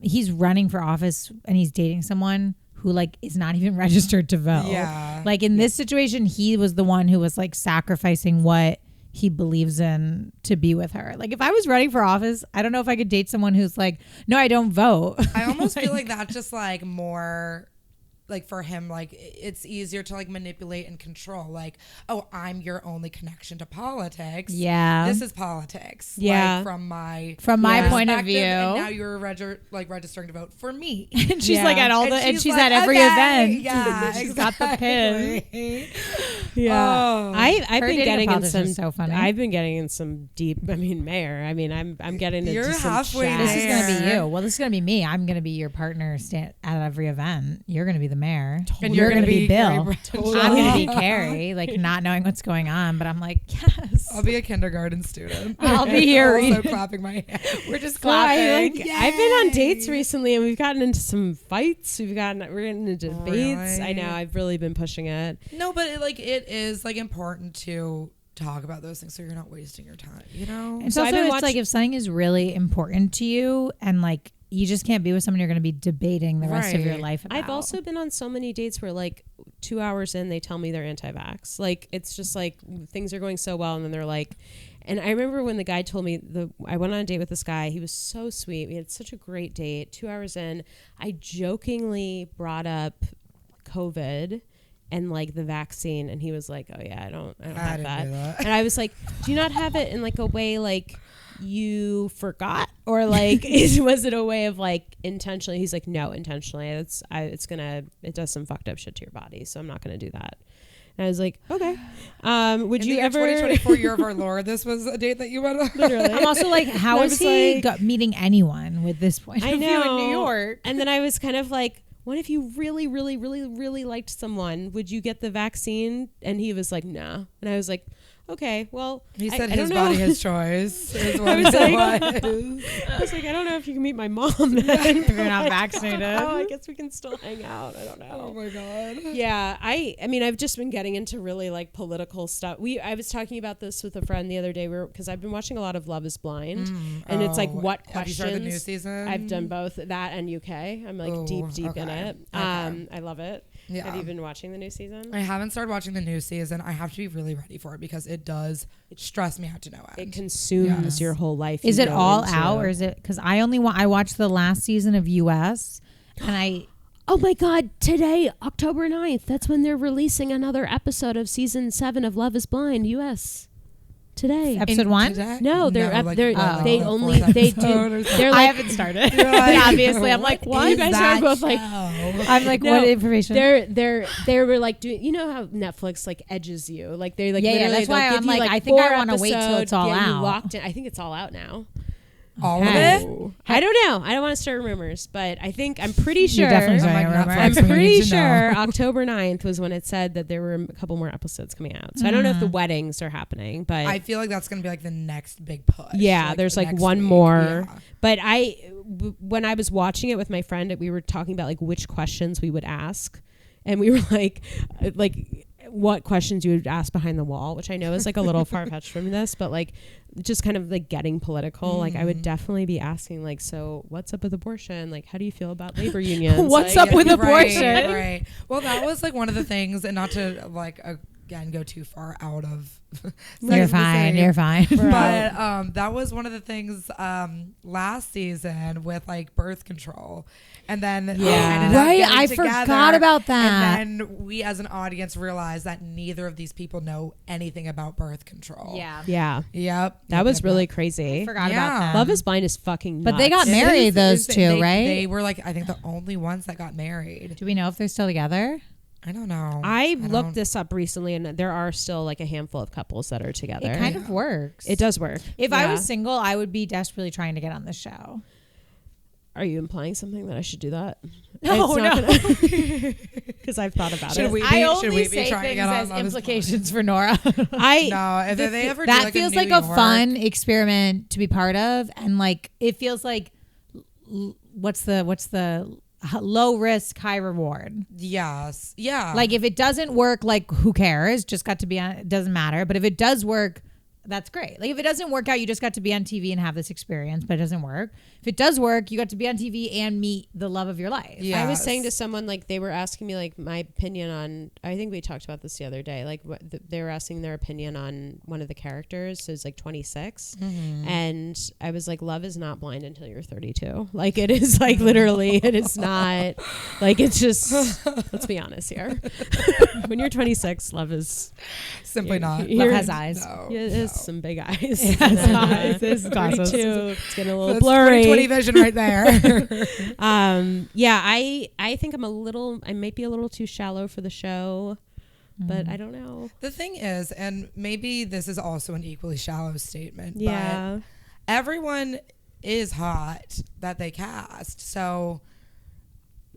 he's running for office and he's dating someone who like is not even registered to vote. Yeah. Like in this situation, he was the one who was like sacrificing what he believes in to be with her. Like if I was running for office, I don't know if I could date someone who's like, no, I don't vote. I almost feel like that's just like more like for him, like it's easier to like manipulate and control. Like, oh, I'm your only connection to politics. Yeah, this is politics. Yeah, like, from my point of view. And now you're registering to vote for me. And she's like at all the, and she's like, at every event. Yeah, she's got the pin. Yeah, I've been getting in some. So funny. I've been getting in some deep. I mean, Mayor. I mean, I'm getting into you're some halfway chat. This is gonna be you. Well, this is gonna be me. I'm gonna be your partner at every event. You're gonna be the mayor. And you're going to be Bill. Totally. I'm going to be Carrie, like not knowing what's going on. But I'm like, yes. I'll be a kindergarten student. I'll be here. Also clapping my hands. We're just So I've clapping. been on dates recently, and we've gotten into some fights. We're getting into debates. Really? I know. I've really been pushing it. No, but it is like important to talk about those things so you're not wasting your time, you know? It's So also I've been it's like if something is really important to you and like you just can't be with someone you're going to be debating the rest of your Right. life about. I've also been on so many dates where like 2 hours in, they tell me they're anti-vax. Like it's just like things are going so well, and then they're like, and I remember when the guy told me I went on a date with this guy. He was so sweet. We had such a great date. 2 hours in, I jokingly brought up COVID and like the vaccine, and he was like, "Oh yeah, I don't have didn't that." do that. And I was like, "Do you not have it in like a way like you forgot, or like was it a way of like intentionally?" He's like, "No, intentionally. It does some fucked up shit to your body, so I'm not gonna do that." And I was like, "Okay." Would In you the ever? 2024 year of our Lord, this was a date that you went on. Literally. I'm also like, how I is was he like- meeting anyone with this point I of view know. in New York? And then I was kind of like, what if you really, really, really, really liked someone? Would you get the vaccine? And he was like, nah. And I was like, okay, well, He said I his don't know. body, his choice. Is what I was it like- was. I was like, I don't know if you can meet my mom then. If you're not vaccinated. Oh, I guess we can still hang out. I don't Oh know. my God. Yeah, I mean, I've just been getting into really like political stuff. I was talking about this with a friend the other day, because I've been watching a lot of Love Is Blind, and it's like, what Have you questions? started the new season? I've done both that and UK. I'm like Ooh, deep in okay. it. Okay. I love it. Yeah. Have you been watching the new season? I haven't started watching the new season. I have to be really ready for it because it does stress me out to no end. It consumes Yes. your whole life. Is You it go all into- out, or is it? Because I watched the last season of US, and I Oh my God! Today, October 9th, that's when they're releasing another episode of season 7 of Love Is Blind US. Today. episode 1. Today? No, like they the only fourth they episode do. or something. They're I like haven't started. You're like, Obviously, I'm like, what? You guys are both like, I'm like, No, what information? they were like doing. You know how Netflix like edges you, like they like Yeah, literally that's why they'll give I'm you, like, I think I 4 wanna wait till episodes, it's all get you out. locked in. I think it's all out now. All Okay. of it? I don't know. I don't want to start rumors, but I'm pretty sure. You're definitely I'm starting like, a rumor. Netflix. I'm That's what we pretty need to know. sure October 9th was when it said that there were a couple more episodes coming out. So I don't know if the weddings are happening, but I feel like that's going to be like the next big push. yeah, there's like next one week. more. Yeah. But when I was watching it with my friend, we were talking about like which questions we would ask, and we were like what questions you would ask behind the wall, which I know is like a little far fetched from this, but like just kind of like getting political. Like I would definitely be asking like, so what's up with abortion? Like, how do you feel about labor unions? What's Like, up with Right, abortion? Right. Well, that was like one of the things, and not to like again go too far out of. You're fine. You're fine. But that was one of the things last season with like birth control, and then they ended up Right, getting I together, forgot about that. And then we as an audience realized that neither of these people know anything about birth control. Yeah, Yep. that was really crazy. Forgot Yeah. about that. Love Is Blind is fucking nuts. But they got It married, is- those it's- two, they, right? They were like, I think the only ones that got married. Do we know if they're still together? I don't know. I don't- looked this up recently, and there are still like a handful of couples that are together. It kind of works. It does work. If I Yeah. was single, I would be desperately trying to get on the show. Are you implying something that I should do that? No, Because I've thought about Should it. we be- I should only we be say trying to things get on as Love Is implications for Nora. I No, if they ever do that like feels a like New a York- fun experiment to be part of, and like it feels like what's the low risk, high reward. Yes. Yeah. Like if it doesn't work, like who cares? Just got to be on. It doesn't matter. But if it does work, that's great. Like if it doesn't work out, you just got to be on TV and have this experience, but it doesn't work. If it does work, you got to be on TV and meet the love of your life. Yeah. I was Yes. saying to someone, like, they were asking me, like, my opinion on, I think we talked about this the other day, like, they were asking their opinion on one of the characters, who's, like, 26, and I was like, love is not blind until you're 32. Like, it is, like, literally, it is not, like, it's just, let's be honest here. When you're 26, love is... Simply not. Love has eyes. No, Yeah, it is some big eyes. It has eyes. It's 32, it's getting a little That's blurry. 20/20 vision right there. Yeah, I think I might be a little too shallow for the show, but I don't know. The thing is, and maybe this is also an equally shallow statement, Yeah. but everyone is hot that they cast. So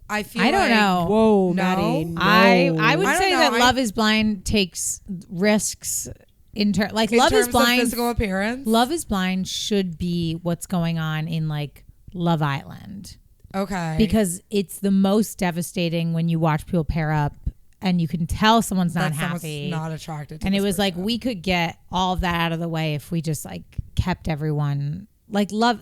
I feel I don't like, know. Whoa, No? Maddie. No. I would I don't say know. that Love is Blind takes risks in like in Love is terms of Blind. physical appearance. Love is Blind should be what's going on in like Love Island. Okay. Because it's the most devastating when you watch people pair up and you can tell someone's not that someone's happy. not attracted to And it this was like, person. we could get all of that out of the way if we just like kept everyone like Love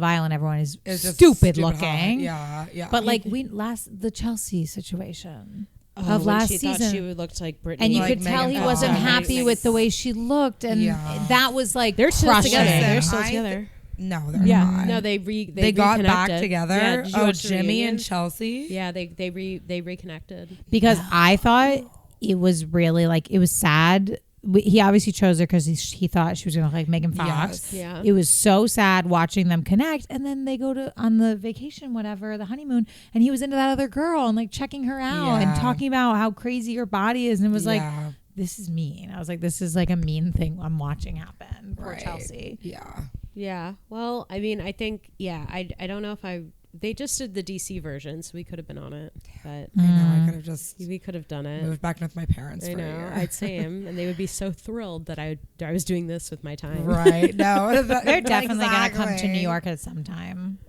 Island, everyone is It's just stupid hot. looking. Yeah. But like the Chelsea situation Oh, of when last she thought season. she looked like Britney. And you Like could tell Megan he wasn't Fox. happy with the way she looked. And Yeah. that was like They're still crushing. together. Listen, They're still I together. No, they're Yeah, not. no, they got back reconnected. together. Yeah, did you watch the Jimmy reunion? and Chelsea. Yeah, they reconnected. Because I thought it was really like, it was sad. He obviously chose her because he thought she was going to like Megan Fox. Yes. Yeah, It was so sad watching them connect. And then they go on the vacation, whatever, the honeymoon. And he was into that other girl and like checking her out and Yeah. talking about how crazy her body is. And it was like, Yeah. this is mean. I was like, this is like a mean thing I'm watching happen. Poor Right. Chelsea. Yeah. yeah. Well, I mean, I think I don't know if they just did the DC version, so we could have been on it, but I know. I could have just we could have done it. moved back in with my parents I for a know. year. I'd say him, and they would be so thrilled that I was doing this with my time. Right. No. They're definitely going to come to exactly. New York at some time.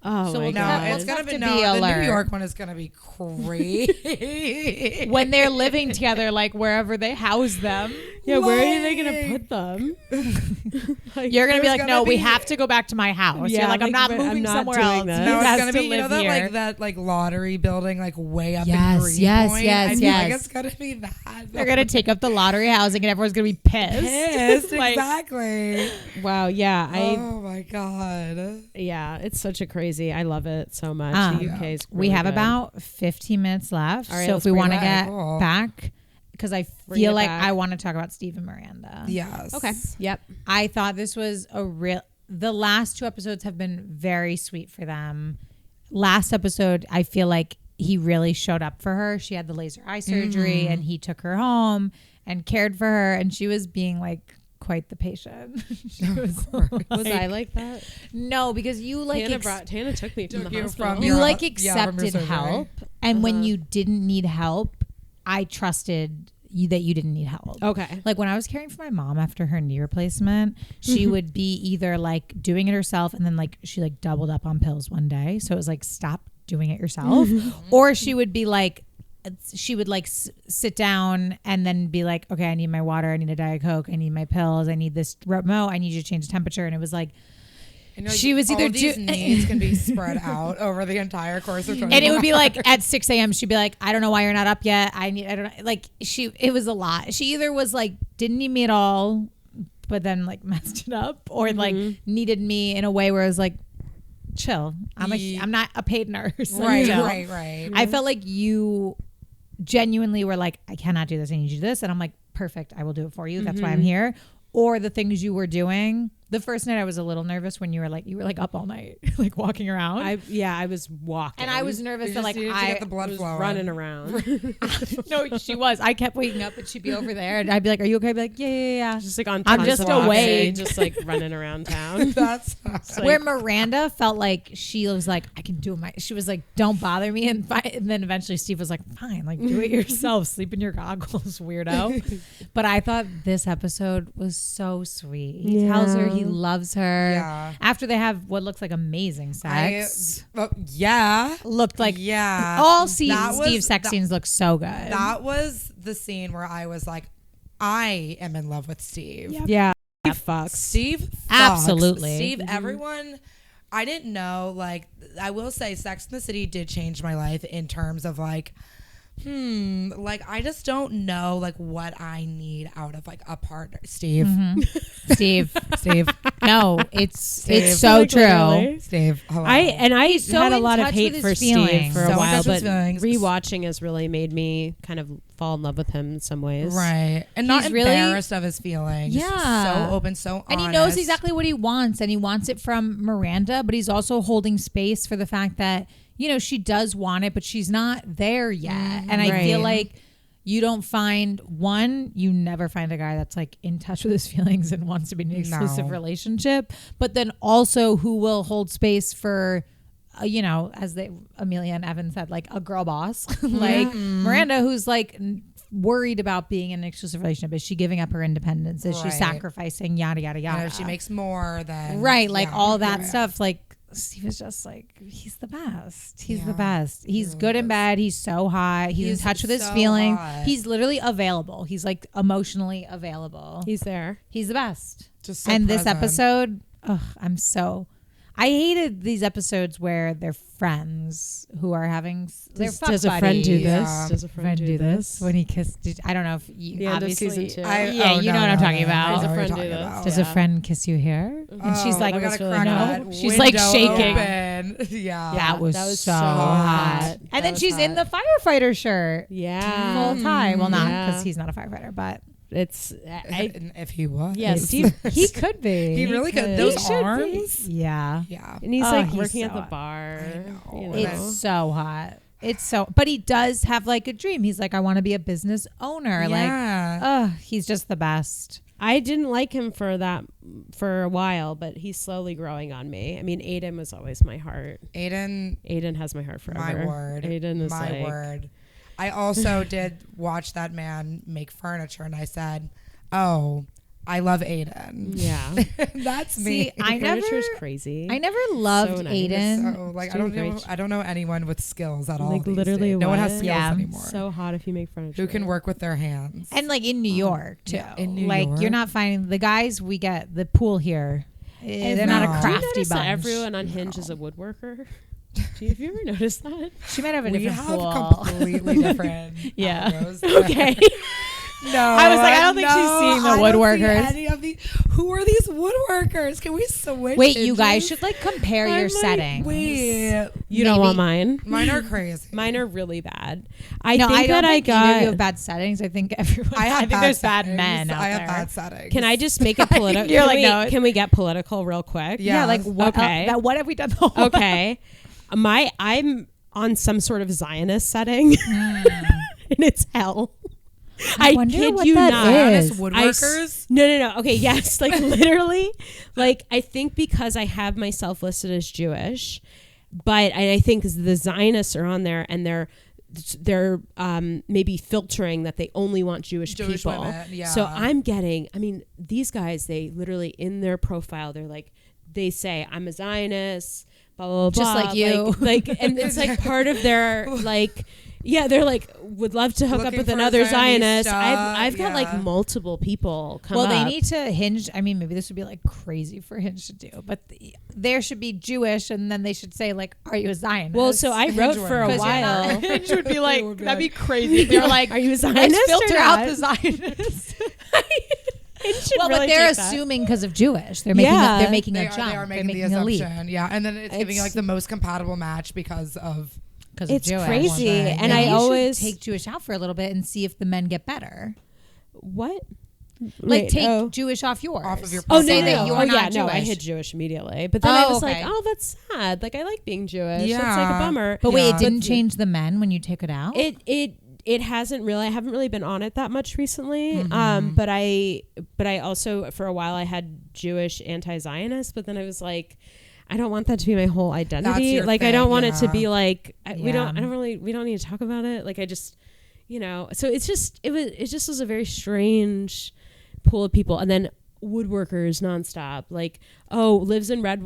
Oh So my we'll No, god! it's We'll gonna have to be be the alert. New York one is gonna be crazy. When they're living together, like wherever they house them. Yeah, where are they gonna put them? Like, You're gonna be There's like, gonna no, we be- have to go back to my house. Yeah, You're like, I'm like, not but I'm moving not somewhere doing else. this. He No, it's has gonna to be live that here. like that like lottery building like way up Yes, in Greenpoint. yes, I yes, feel like yes. it's gonna be that. They're gonna take up the lottery housing, and everyone's gonna be pissed. pissed. Like, Exactly. wow. Yeah, Oh my god. yeah, it's such a crazy. I love it so much. Um, The UK is we really have good. about 15 minutes left, All right, so if let's we bring want to it get back. Cool. back, because I Bring feel it like back. I want to talk about Steve and Miranda. Yes. Okay. Yep. I thought this was the last 2 episodes have been very sweet for them. Last episode, I feel like he really showed up for her. She had the laser eye surgery and he took her home and cared for her, and she was being like quite the patient. She was Was I like that? no, because you like Hannah took me from Took the you hospital. from you your- like from your accepted surgery. help, and when you didn't need help, I trusted you that you didn't need help. Okay. Like when I was caring for my mom after her knee replacement, she would be either like doing it herself, and then like she like doubled up on pills one day, so it was like stop doing it yourself, or she would be like sit down and then be like, okay, I need my water, I need a Diet Coke, I need my pills, I need this remote, I need you to change the temperature, and it was like. And you're like, She was all either these needs can be spread out over the entire course of 24 And it would be like at 6 a.m. she'd be like, I don't know why you're not up yet. I don't know. Like it was a lot. She either was like, didn't need me at all, but then like messed it up, or like needed me in a way where I was like, chill. I'm not a paid nurse. Like, Right, chill. right. I felt like you genuinely were like, I cannot do this. I need you to do this. And I'm like, perfect. I will do it for you. That's why I'm here. Or the things you were doing. The first night I was a little nervous when you were like up all night, like walking around. I was walking. And I was nervous You that just like needed to get the blood was flowing. running around. no, she was. I kept waking up, but she'd be over there, and I'd be like, "Are you okay?" I'd be like, "Yeah." Just like on I'm tons just of walks, awake. just like running around town. That's Where Miranda felt like she was like, "I can do it." She was like, "Don't bother me," and then eventually Steve was like, "Fine, like do it yourself. Sleep in your goggles, weirdo." But I thought this episode was so sweet. He tells her he loves her. Yeah. After they have what looks like amazing sex, yeah. looked like Yeah. all That was- Steve's sex scenes look so good. That was the scene where I was like, I am in love with Steve. Yeah. Fucks. Steve fucks. Absolutely. Steve, everyone, I didn't know, like, I will say Sex and the City did change my life in terms of like, like I just don't know like what I need out of like a partner. Steve. Steve. No, it's Steve. so Like, true. literally. Steve. Hello. I so had a in lot of touch hate with for his Steve feelings. for So a in while, touch with but his feelings. rewatching has really made me kind of fall in love with him in some ways. Right. And not He's really- embarrassed of his feelings. Yeah. So open, so honest. And he knows exactly what he wants, and he wants it from Miranda, but he's also holding space for the fact that, you know, she does want it, but she's not there yet. And I feel Right. like you never find a guy that's like in touch with his feelings and wants to be in an exclusive No. relationship, but then also who will hold space for you know, as Amelia and Evan said, like a girl boss, like Miranda, who's like worried about being in an exclusive relationship. Is she giving up her independence? Is she sacrificing yada yada yada? And if she makes more, then like all that stuff. Like Steve is just like, he's the best. He's the best. He's really good in bed. He's so hot. He's in touch with his feelings. He's literally available. He's like emotionally available. He's there. He's the best. Just so and present. This episode, I hated these episodes where they're friends who are having their fuck Does a buddies. friend do this? Yeah. Does a friend do this? When he kissed, I don't know if you The end of obviously. season 2. You know what I'm talking about. Does a friend do this? Does a friend kiss you here? And she's like, we gotta really crack no. that She's like window shaking. open. Yeah. That was so hot. And then she's in the firefighter shirt. Yeah. Full time. Well, not because he's not a firefighter, but it's if he was. yeah, Steve. he could be. He really could. Those arms. Yeah. Yeah. And he's like he's working so at the hot. bar. I know. You know. It's so hot. It's so, but he does have like a dream. He's like, I want to be a business owner. Yeah. Like, he's just the best. I didn't like him for a while, but he's slowly growing on me. I mean, Aiden was always my heart. Aiden has my heart forever. My word. Aiden is my word. I also did watch that man make furniture, and I said, "Oh, I love Aiden." Yeah, that's See, me. furniture's crazy. I never loved So nice. Aiden. So, like, Doing I don't know anyone with skills at all. Like, these literally days. No one has what? skills Yeah. anymore. So hot if you make furniture. Who can work with their hands? And like in New York too. Yeah, in New like York. you're not finding the guys we get the pool here. They're not a Do you Do you crafty notice bunch. that everyone on Hinge is a woodworker? Have you ever noticed that? She might have a we different have pool. completely different. Yeah. arrows. Okay. No, I was like, I don't think she's seeing the I don't woodworkers. see any of the, who are these woodworkers? Can we switch? Wait, you guys hinges? should like compare your settings. Wait, You don't want mine. mine are crazy. Mine are really bad. I No, think I don't that think I either of got. you have bad settings. I think everyone. I think bad there's bad settings. men out I have there. bad settings. Can I just make it political? You're Can like, we- no. Can we get political real quick? Yeah. Yeah, like what? Okay. What have we done the whole Okay. I'm on some sort of Zionist setting, and it's hell. I wonder kid what you that not. is. Honest I woodworkers? No. Okay, yes, like literally, like I think because I have myself listed as Jewish, but I think the Zionists are on there and they're maybe filtering that they only want Jewish people. women, yeah. So I'm getting. I mean, these guys, they literally in their profile, they say I'm a Zionist, blah blah blah, Just like you. like, and it's like part of their like. Yeah, they're like would love to hook up Looking with for another Zionist, Zionist. I've got like yeah. multiple people come Well, up. they need to Hinge. I mean, maybe this would be like crazy for Hinge to do, but there should be Jewish, and then they should say like, "Are you a Zionist?" Well, so I wrote Hinge for a would- 'Cause you're while. not. Hinge would be like, would be that'd be like- crazy. If they were like, Are you a Zionist? let's filter or out not? the Zionists. Hinge should Well, really but they're take that. assuming because of Jewish. They're making Yeah. they're making They a are, jump. they are They're making the making a leap assumption. Yeah, and then it's giving you like the most compatible match because of. because It's of Jewish. crazy, woman. and Yeah. I You should always take Jewish out for a little bit and see if the men get better. what? Like Wait, take oh. Jewish off yours. Off of your Oh, Say no, that no. you're Oh, not yeah, no, I Jewish. hit Jewish immediately. But then Oh, I was okay. like, oh, that's sad. Like, I like being Jewish. It's like Yeah. a bummer. But wait, Yeah. it didn't change the men when you took it out? It hasn't really. I haven't really been on it that much recently. Mm-hmm. But I also for a while I had Jewish anti-Zionist. But then I was like, I don't want that to be my whole identity. your Like I thing, don't want it to yeah. be like we Yeah. don't need to talk about it. Like I just, So it just was a very strange pool of people, and then woodworkers nonstop. Like, oh, lives in Red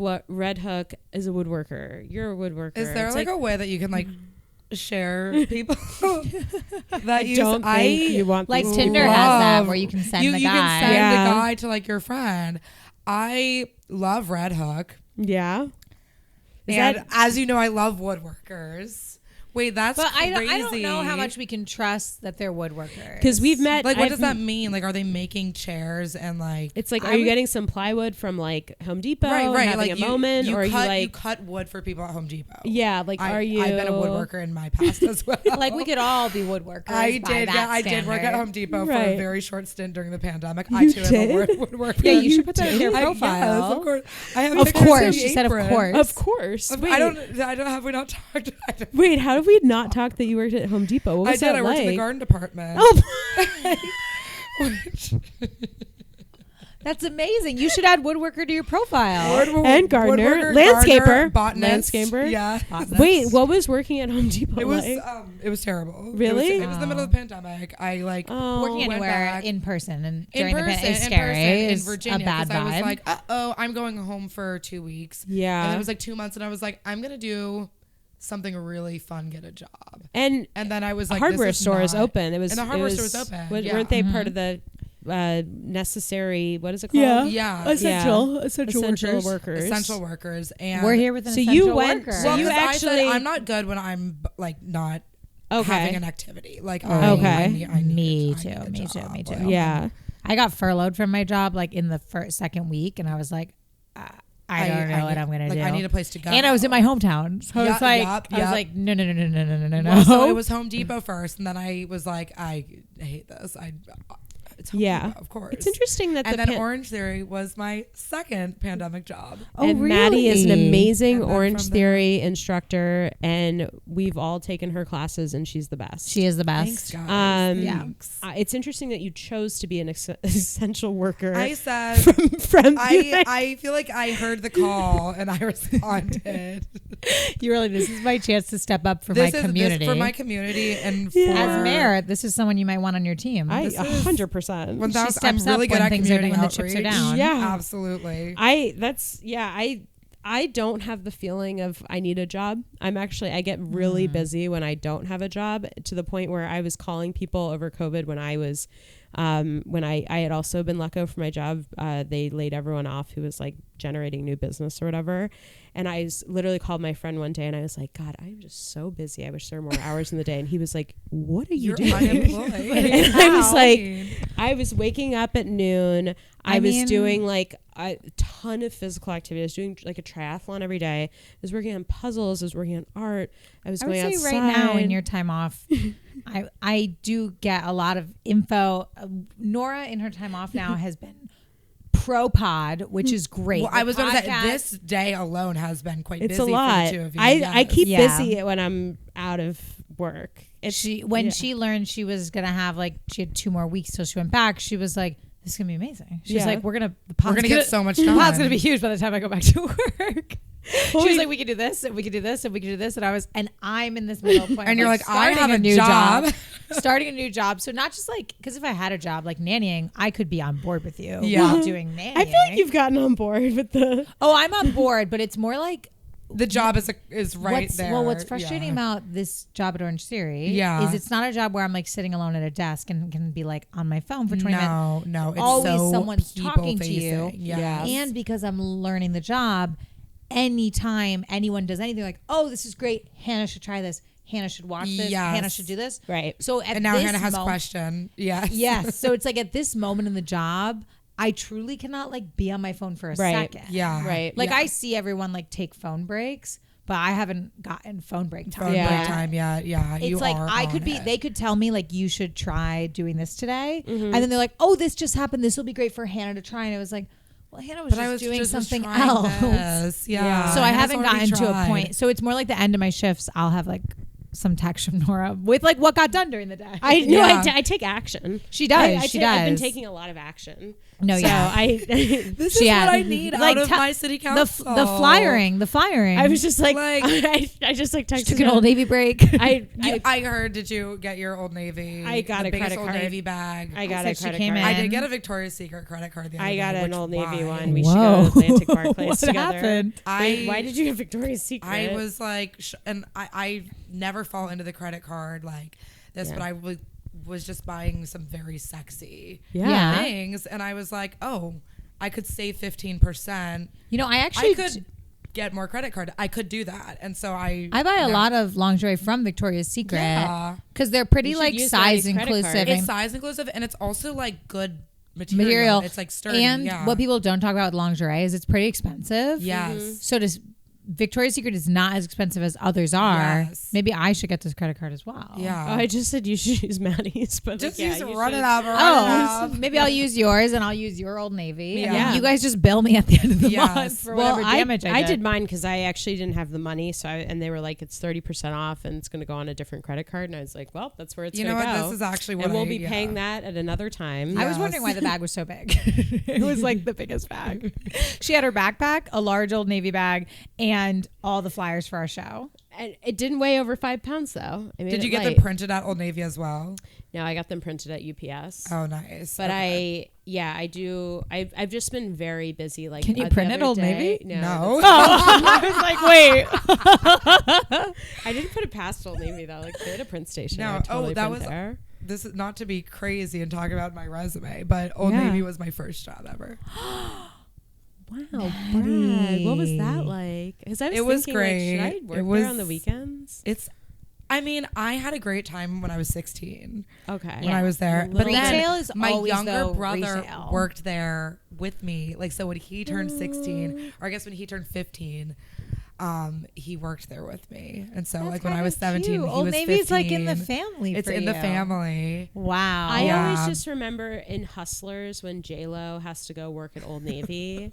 Hook, is a woodworker. You're a woodworker. Is there It's like a way that you can like share people that use? don't think you want like these Tinder people. has that love- where you can send you the can guy. send Yeah. a guy to like your friend. I love Red Hook, Yeah. Is and that- as you know, I love woodworkers. Wait, that's But I crazy. don't know how much we can trust that they're woodworkers. Because we've met. Like, what I've- does that mean? Like, are they making chairs and like? It's like, I are you would- getting some plywood from like Home Depot? right. and having Like a moment, or are you cut, like, you cut wood for people at Home Depot. yeah, like, are you? I've been a woodworker in my past as well. like we could all be woodworkers. I by did. that Yeah, I did work at standard. Home Depot for a Right. very short stint during the pandemic. You I too am a did? woodworker. Yeah, you should put that in your Yes, profile. of course. I have Of pictures course, the she said of apron. course. Of course. Wait, I don't. Have we not talked? wait, how did we not talk that you worked at Home Depot? What I was did. that I worked in the like? garden department. Oh, Which- That's amazing. You should add woodworker to your profile. And gardener, landscaper, landscaper, botanist. landscaper. Yeah. Wait, what was working at Home Depot? It was like? it was terrible. Really? It was the middle of the pandemic. I like Working went anywhere back. in person and in during the person, pandemic is in scary. person in It's Virginia. a bad 'Cause I was vibe. like, I'm going home for 2 weeks. Yeah. And it was like 2 months, and I was like, I'm gonna do something really fun, get a job. And then I was a like, hardware this is store is not- open. It was, and the hardware store was open. Yeah. Weren't they part of the necessary? What is it called? Yeah. Essential Essential workers. And We're here with an So essential you went- worker. so well, you 'cause I said actually- I'm not good when I'm like not Okay. having an activity. Like Okay. I need Me a too. job. Me too. Like, Yeah. I got furloughed from my job like in the second week, and I was like, I don't know what I'm gonna do. I need a place to go. And I was in my hometown, so I was like, Yup. I was like, no. Well, so it was Home Depot first, and then I was like, I hate this. It's Home Depot, of course. It's interesting that and then Orange Theory was my second pandemic job. And Maddy is an amazing And then Orange from Theory instructor, and we've all taken her classes, and she's the best. She is the best. Thanks, guys. Thanks. It's interesting that you chose to be an essential worker. I said, from I feel like I heard the call and I responded. You really, this is my chance to step up for This my is community. for my community and As mayor, this is someone you might want on your team. 100%. I'm steps really up good when at things are- community when the chips are outreach. down. Yeah. Absolutely. I don't have the feeling of I need a job. I get really busy when I don't have a job, to the point where I was calling people over COVID when I was when I had also been let go from my job. They laid everyone off who was like generating new business or whatever. And I literally called my friend one day and I was like, God, I'm just so busy. I wish there were more hours in the day. And he was like, what are you doing? Unemployed. And I was like, I was waking up at noon. I was doing like a ton of physical activity. I was doing like a triathlon every day. I was working on puzzles. I was working on art. I was going outside. Right now in your time off, I do get a lot of info. Nora in her time off now has been pro pod, which is great. Well, I was going to say this day alone has been quite busy a lot. for the two of you. I keep busy when I'm out of work. She learned she was gonna have she had 2 more weeks till she went back. She was like, "This is gonna be amazing." She's like, "We're gonna get so much The done. pod's gonna be huge by the time I go back to work." She was like, "We could do this, and we could do this, and we could do this," and I'm in this middle point. And you're like, I starting have a new job. starting a new job. So not just because if I had a job like nannying, I could be on board with you. Yeah. while doing nannying. I feel like you've gotten on board with the. Oh, I'm on board, but it's more like. The job is right there. Well, what's frustrating about this job at Orange Theory is it's not a job where I'm like sitting alone at a desk and can be like on my phone for 20 minutes. No, it's always so someone's talking to you. Yes. And because I'm learning the job, anytime anyone does anything like, oh, this is great, Hanna should try this, Hanna should watch this, Yes. Hanna should do this. Right. So and now Hanna has a question. Yes. Yes. So it's like at this moment in the job, I truly cannot be on my phone for a second. Yeah. Right. I see everyone take phone breaks, but I haven't gotten phone break time. Phone break time yet. Yeah. It's you like are I on could be. it. They could tell me you should try doing this today, and then they're like, "Oh, this just happened. This will be great for Hanna to try." And I was like, "Well, Hanna was just doing something else." This. Yeah. So I Hanna's haven't already gotten to a tried. point. So it's more like the end of my shifts. I'll have some text from Nora with what got done during the day. I take action. She does. She does. I've been taking a lot of action. No, so yeah. This is what I need out of my city council. The flyering. I was just I just texted. Took an Old Navy break. I heard. Did you get your Old Navy? I got a credit Old card. Navy bag. I got a credit card. I did get a Victoria's Secret credit card. I got an Old Navy one. We Whoa. should go to Atlantic Barclays What together. happened? Wait, why did you get Victoria's Secret? I was and I never fall into the credit card like this, but I was just buying some very sexy things, and I was like, oh, I could save 15%. I could get more credit card. I could do that, and so I buy a lot of lingerie from Victoria's Secret because they're pretty size inclusive. It's size inclusive, and it's also good material. It's sturdy. And what people don't talk about with lingerie is it's pretty expensive. Yes. So to Victoria's Secret is not as expensive as others are, Yes. maybe I should get this credit card as well. Yeah. I just said you should use Maddy's, but Just like, use you run should. it up. Oh, maybe I'll use yours and I'll use your Old Navy. Yeah. And you guys just bill me at the end of the Yes. month for Well, whatever damage I I did. did mine because I actually didn't have the money, and they were like, it's 30% off, and it's going to go on a different credit card, and I was like, well, that's where it's You going know to what? go. This is actually what and we'll I- be yeah. paying that at another time. I was Yes. wondering why the bag was so big. It was like the biggest bag. She had her backpack, a large Old Navy bag, and all the flyers for our show. And it didn't weigh over 5 pounds though. I made Did it you get light. them printed at Old Navy as well? No, I got them printed at UPS. Oh, nice. But Okay. I do. I've just been very busy. Like, Can you the print it other Old day- Navy? No. I was like, wait. I didn't put it past Old Navy though. Like, they had a print station. No. I would totally that print was. there. This is not to be crazy and talk about my resume, but Old Yeah. Navy was my first job ever. Wow, Brad, what was that like? Because I was It was thinking, great. Like, should I work It was- there on the weekends? I mean, I had a great time when I was 16, Okay. when I was there. A But little then Retail is my always, younger though, brother retail. worked there with me. Like, so when he turned 16, or I guess when he turned 15, he worked there with me. And so That's like when I was kinda 17, cute. he Old was Navy's 15. like in the family. It's for in the you. family. Wow. I Yeah. always just remember in Hustlers when J-Lo has to go work at Old Navy.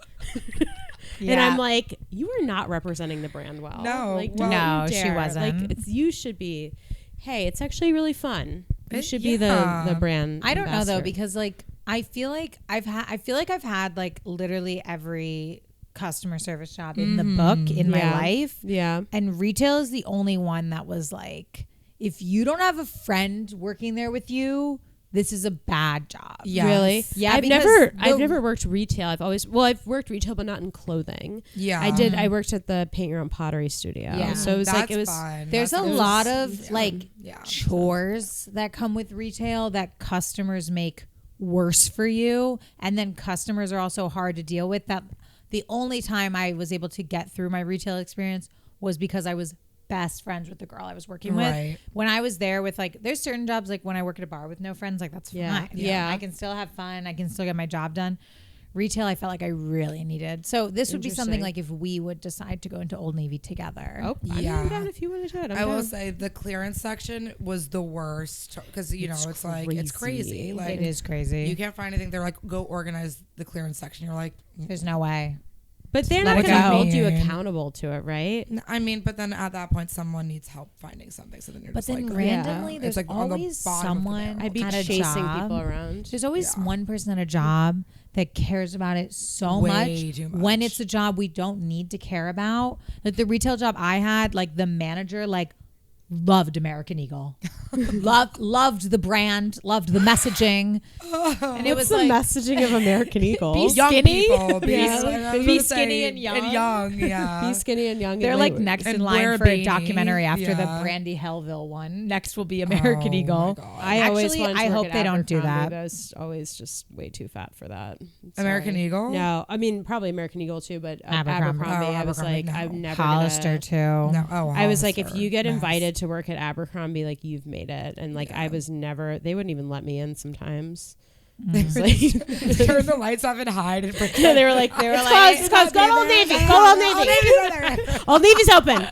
And I'm like, you are not representing the brand well. No, Like, well- don't No, you she dare. wasn't. Like, you should be, hey, it's actually really fun. You should be yeah. the brand I don't know though ambassador. because like I feel like I've had like literally every customer service job in the book in my Yeah. life, Yeah. and retail is the only one that was like, if you don't have a friend working there with you, this is a bad job. Yes. Really? Yeah, I've because I've never worked retail. I've worked retail, but not in clothing. Yeah. I worked at the paint your own pottery studio. Yeah. So it was That's like, it was, fun. There's That's a fun. lot of Yeah. like Yeah. chores that come with retail that customers make worse for you, and then customers are also hard to deal with. That the only time I was able to get through my retail experience was because I was best friends with the girl I was working Right. with. When I was there with like, there's certain jobs like when I work at a bar with no friends, like that's Yeah. fine. Yeah. I can still have fun. I can still get my job done. Retail, I felt like I really needed. So this would be something Interesting. like if we would decide to go into Old Navy together. oh, I'm Yeah. down if you want to do it. I will say the clearance section was the worst because it's like it's crazy. Like It is crazy. you can't find anything. They're like, go organize the clearance section. You're like, There's no way. But they're Let not it going to go. hold you accountable to it, right? I mean, but then at that point, someone needs help finding something. So then you're But just then like, randomly, It's there's like on the always bottom of the someone barrel. I'd be at a chasing job. people around. There's always Yeah. one person at a job that cares about it so Way much. too When much. it's a job we don't need to care about. Like the retail job I had, like the manager, like loved American Eagle, loved the brand, loved the messaging, and it was the like messaging of American Eagle? Be young skinny. people, be, Yeah. I was Be gonna skinny say, and young. yeah. Be skinny and young. they're and like like next in and line wear a for a beanie. documentary after the Yeah. Brandy Hellville one. Next will be American Oh my Eagle. God. I always Actually, wanted to I work hope at they don't do Abercrombie, that. but I was always just way too fat for that. American Sorry. Eagle? No, I mean probably American Eagle too, but Abercrombie. Abercrombie. Oh, I was Abercrombie, like, no. I've never Hollister gonna- too. No, oh, I was like, if Hollister. you get Nice. invited to work at Abercrombie, like you've made it. And like Yeah. I was never. They wouldn't even let me in sometimes. They It's would like- just turn the lights off and hide and pretend. Yeah, they were like, it's closed. Go to Old Navy. Go to Old Navy. Old Navy's open.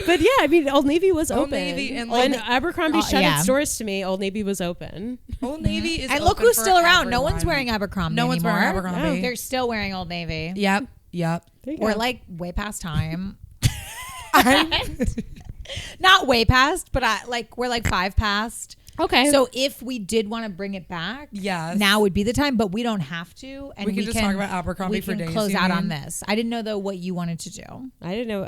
But yeah, I mean, Old Navy was Old open. Navy and, when like, Abercrombie shut yeah. its doors to me, Old Navy was open. Old Navy is And look open who's for still around. No everyone. one's wearing Abercrombie No one's anymore. wearing Abercrombie. They're still wearing Old Navy. Yep. We're like way past time. Not way past, but we're like 5 past. Okay. So if we did want to bring it back, Yes. now would be the time. But we don't have to, and We can just talk about Abercrombie we for can days, close you out on mean? this. I didn't know though what you wanted to do. I didn't know.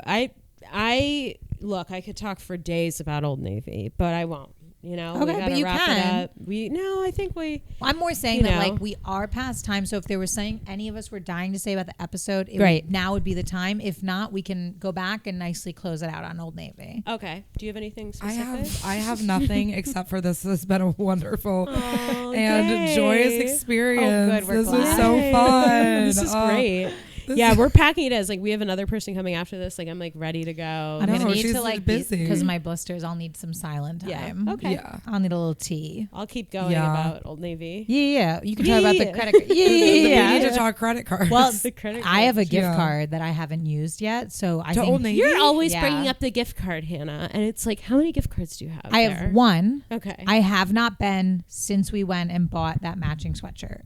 I look. I could talk for days about Old Navy, but I won't. You know. Okay, we but gotta you wrap can. It up. I think we. I'm more saying You that know. like we are past time. So if there was something any of us were dying to say about the episode, Right. now would be the time. If not, we can go back and nicely close it out on Old Navy. Okay. Do you have anything I specific? have nothing except for this has been a wonderful Oh, and yay. joyous experience. Oh, good, we're This was glad. so Yay. fun. This is Oh, great. Yeah, we're packing it as like we have another person coming after this. Like I'm like ready to go. I'm No, gonna need she's to like busy. because of my blisters. I'll need some silent time. Yeah. Okay. Yeah. I'll need a little tea. I'll keep going Yeah. about Old Navy. Yeah. You can talk about the Yeah. credit card. Yeah. We need to talk credit cards. Well, The credit I have a cards. gift Yeah. card that I haven't used yet, so I To think Old Navy? You're always Yeah. bringing up the gift card, Hannah, and it's like, how many gift cards do you have? I there? have one. Okay. I have not been since we went and bought that matching sweatshirt.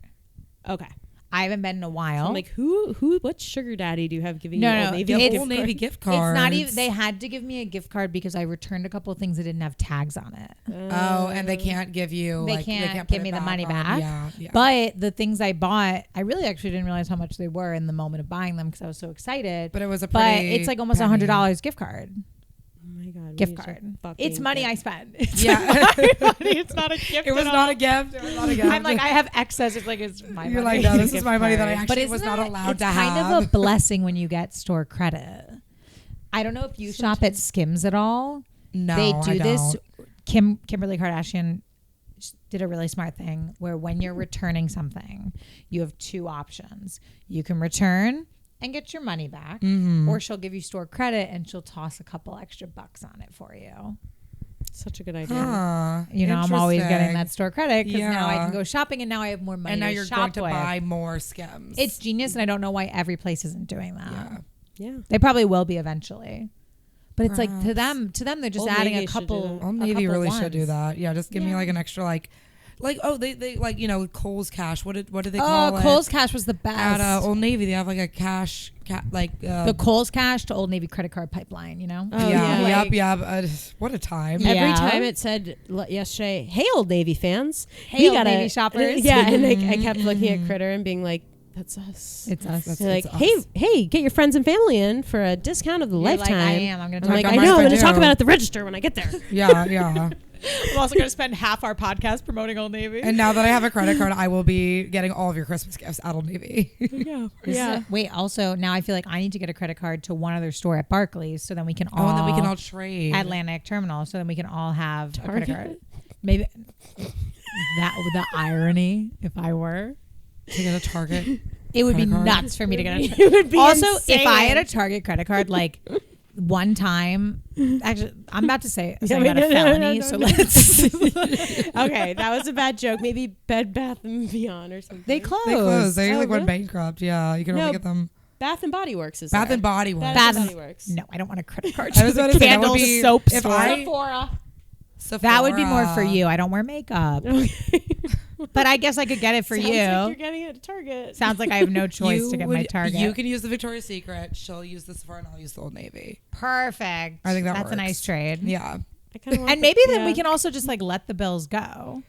Okay. I haven't been in a while. I'm like, what sugar daddy do you have giving No, you no, Old Navy? the it's- Old Navy gift it's cards. not even. They had to give me a gift card because I returned a couple of things that didn't have tags on it. Oh, and they can't give you. They like, can't put give it me the money on. back. Yeah. But the things I bought, I really actually didn't realize how much they were in the moment of buying them because I was so excited. But it was a But pretty it's like almost penny. $100 gift card. Oh my god. we Gift need to card. fucking It's money get- I spent. It's Yeah. my money. It's not a gift. It was at not all. a gift. It was not a gift. I'm like, I have excess. It's like it's my You're money. like, no, this is Gift my money that I card. actually But was isn't not it- allowed it's to kind have. of a blessing when you get store credit. I don't know if you shop at Skims at all. No, They do I this. don't. Kimberly Kardashian did a really smart thing where when you're returning something, you have two options. You can return and get your money back, or she'll give you store credit and she'll toss a couple extra bucks on it for you. Such a good idea. Huh, You know, I'm always getting interesting. that store credit because now I Yeah. can go shopping and now I have more money And now to you're shop going to with. buy more Skims. It's genius, and I don't know why every place isn't doing that. Yeah. Yeah. They probably will be eventually, but it's like to Perhaps. them, they're just Old adding Navy a should do couple. that. Old a Navy couple really should do ones. that. Yeah, just give me Yeah. like an extra like they like Kohl's Cash. What did they call it? Kohl's Cash was the best. At Old Navy, they have like a cash The Kohl's Cash to Old Navy credit card pipeline. You know. Oh, yeah, yeah. yep. What a time. Yeah. Every time it said yesterday, "Hey, Old Navy fans, Hey, Old Navy shoppers." Yeah, and I kept looking at Critter and being like, "That's us." It's us. That's- They're like, it's "Hey, us. hey, get your friends and family in for a discount of the You're lifetime." like, I am. I'm gonna I'm talk like, about I my know. I'm going to friend talk too. about it at the register when I get there. Yeah. I'm also gonna spend half our podcast promoting Old Navy. And now that I have a credit card, I will be getting all of your Christmas gifts at Old Navy. Yeah. Wait. Also, now I feel like I need to get a credit card to one other store at Barclays, so then we can all. Oh, and then we can all trade. Atlantic Terminal, so then we can all have a credit Target? card. Maybe that with the irony, if I were, to get a Target. it would be Credit card? nuts for me to get a. It would be Also, insane. if I had a Target credit card, like one time, actually, I'm about to say something Yeah, about a no, felony, no, so no. let's. Okay, that was a bad joke. Maybe Bed Bath and Beyond or something. They closed. They closed. They Oh, like went really? bankrupt. Yeah, you can No, only get them. Bath and Body Works is Bath there. and Body Works. Bath and Bath- Body Works. No, I don't want a credit card. I was about to say, that would Candle be- soap if store. I- Sephora. That would be more for you. I don't wear makeup, Okay. but I guess I could get it for Sounds you. like you're getting it at Target. Sounds like I have no choice to get my Target. You can use the Victoria's Secret. She'll use the Sephora, and I'll use the Old Navy. Perfect. I think that's works. a nice trade. Yeah. I kinda want And maybe then yeah. we can also just like let the bills go.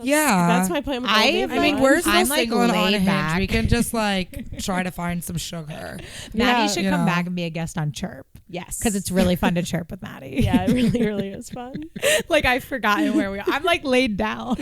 Yeah. That's my plan with I Old Navy. have, I mean, like- we're still I'm, like, single and on laid a hinge. back. We can just like try to find some sugar. Maddie Yeah, should you come know. back and be a guest on Chirp yes, because it's really fun to chirp with Maddie. yeah, it really, really is fun. Like I've forgotten where we are. I'm like laid down.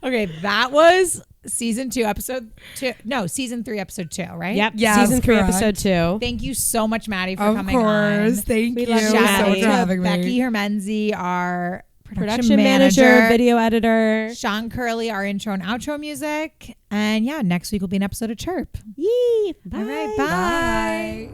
Okay, that was season 2, episode 2. No, season 3, episode 2, right? Yep. Yes, Season 3, correct. episode 2. Thank you so much, Maddie, for Of coming course. on. Thank We you love so Maddie. much for having me. Becky Hermenze, our Production manager, video editor. Sean Curley, our intro and outro music. And yeah, next week will be an episode of Chirp. Yee. Bye. All right, bye.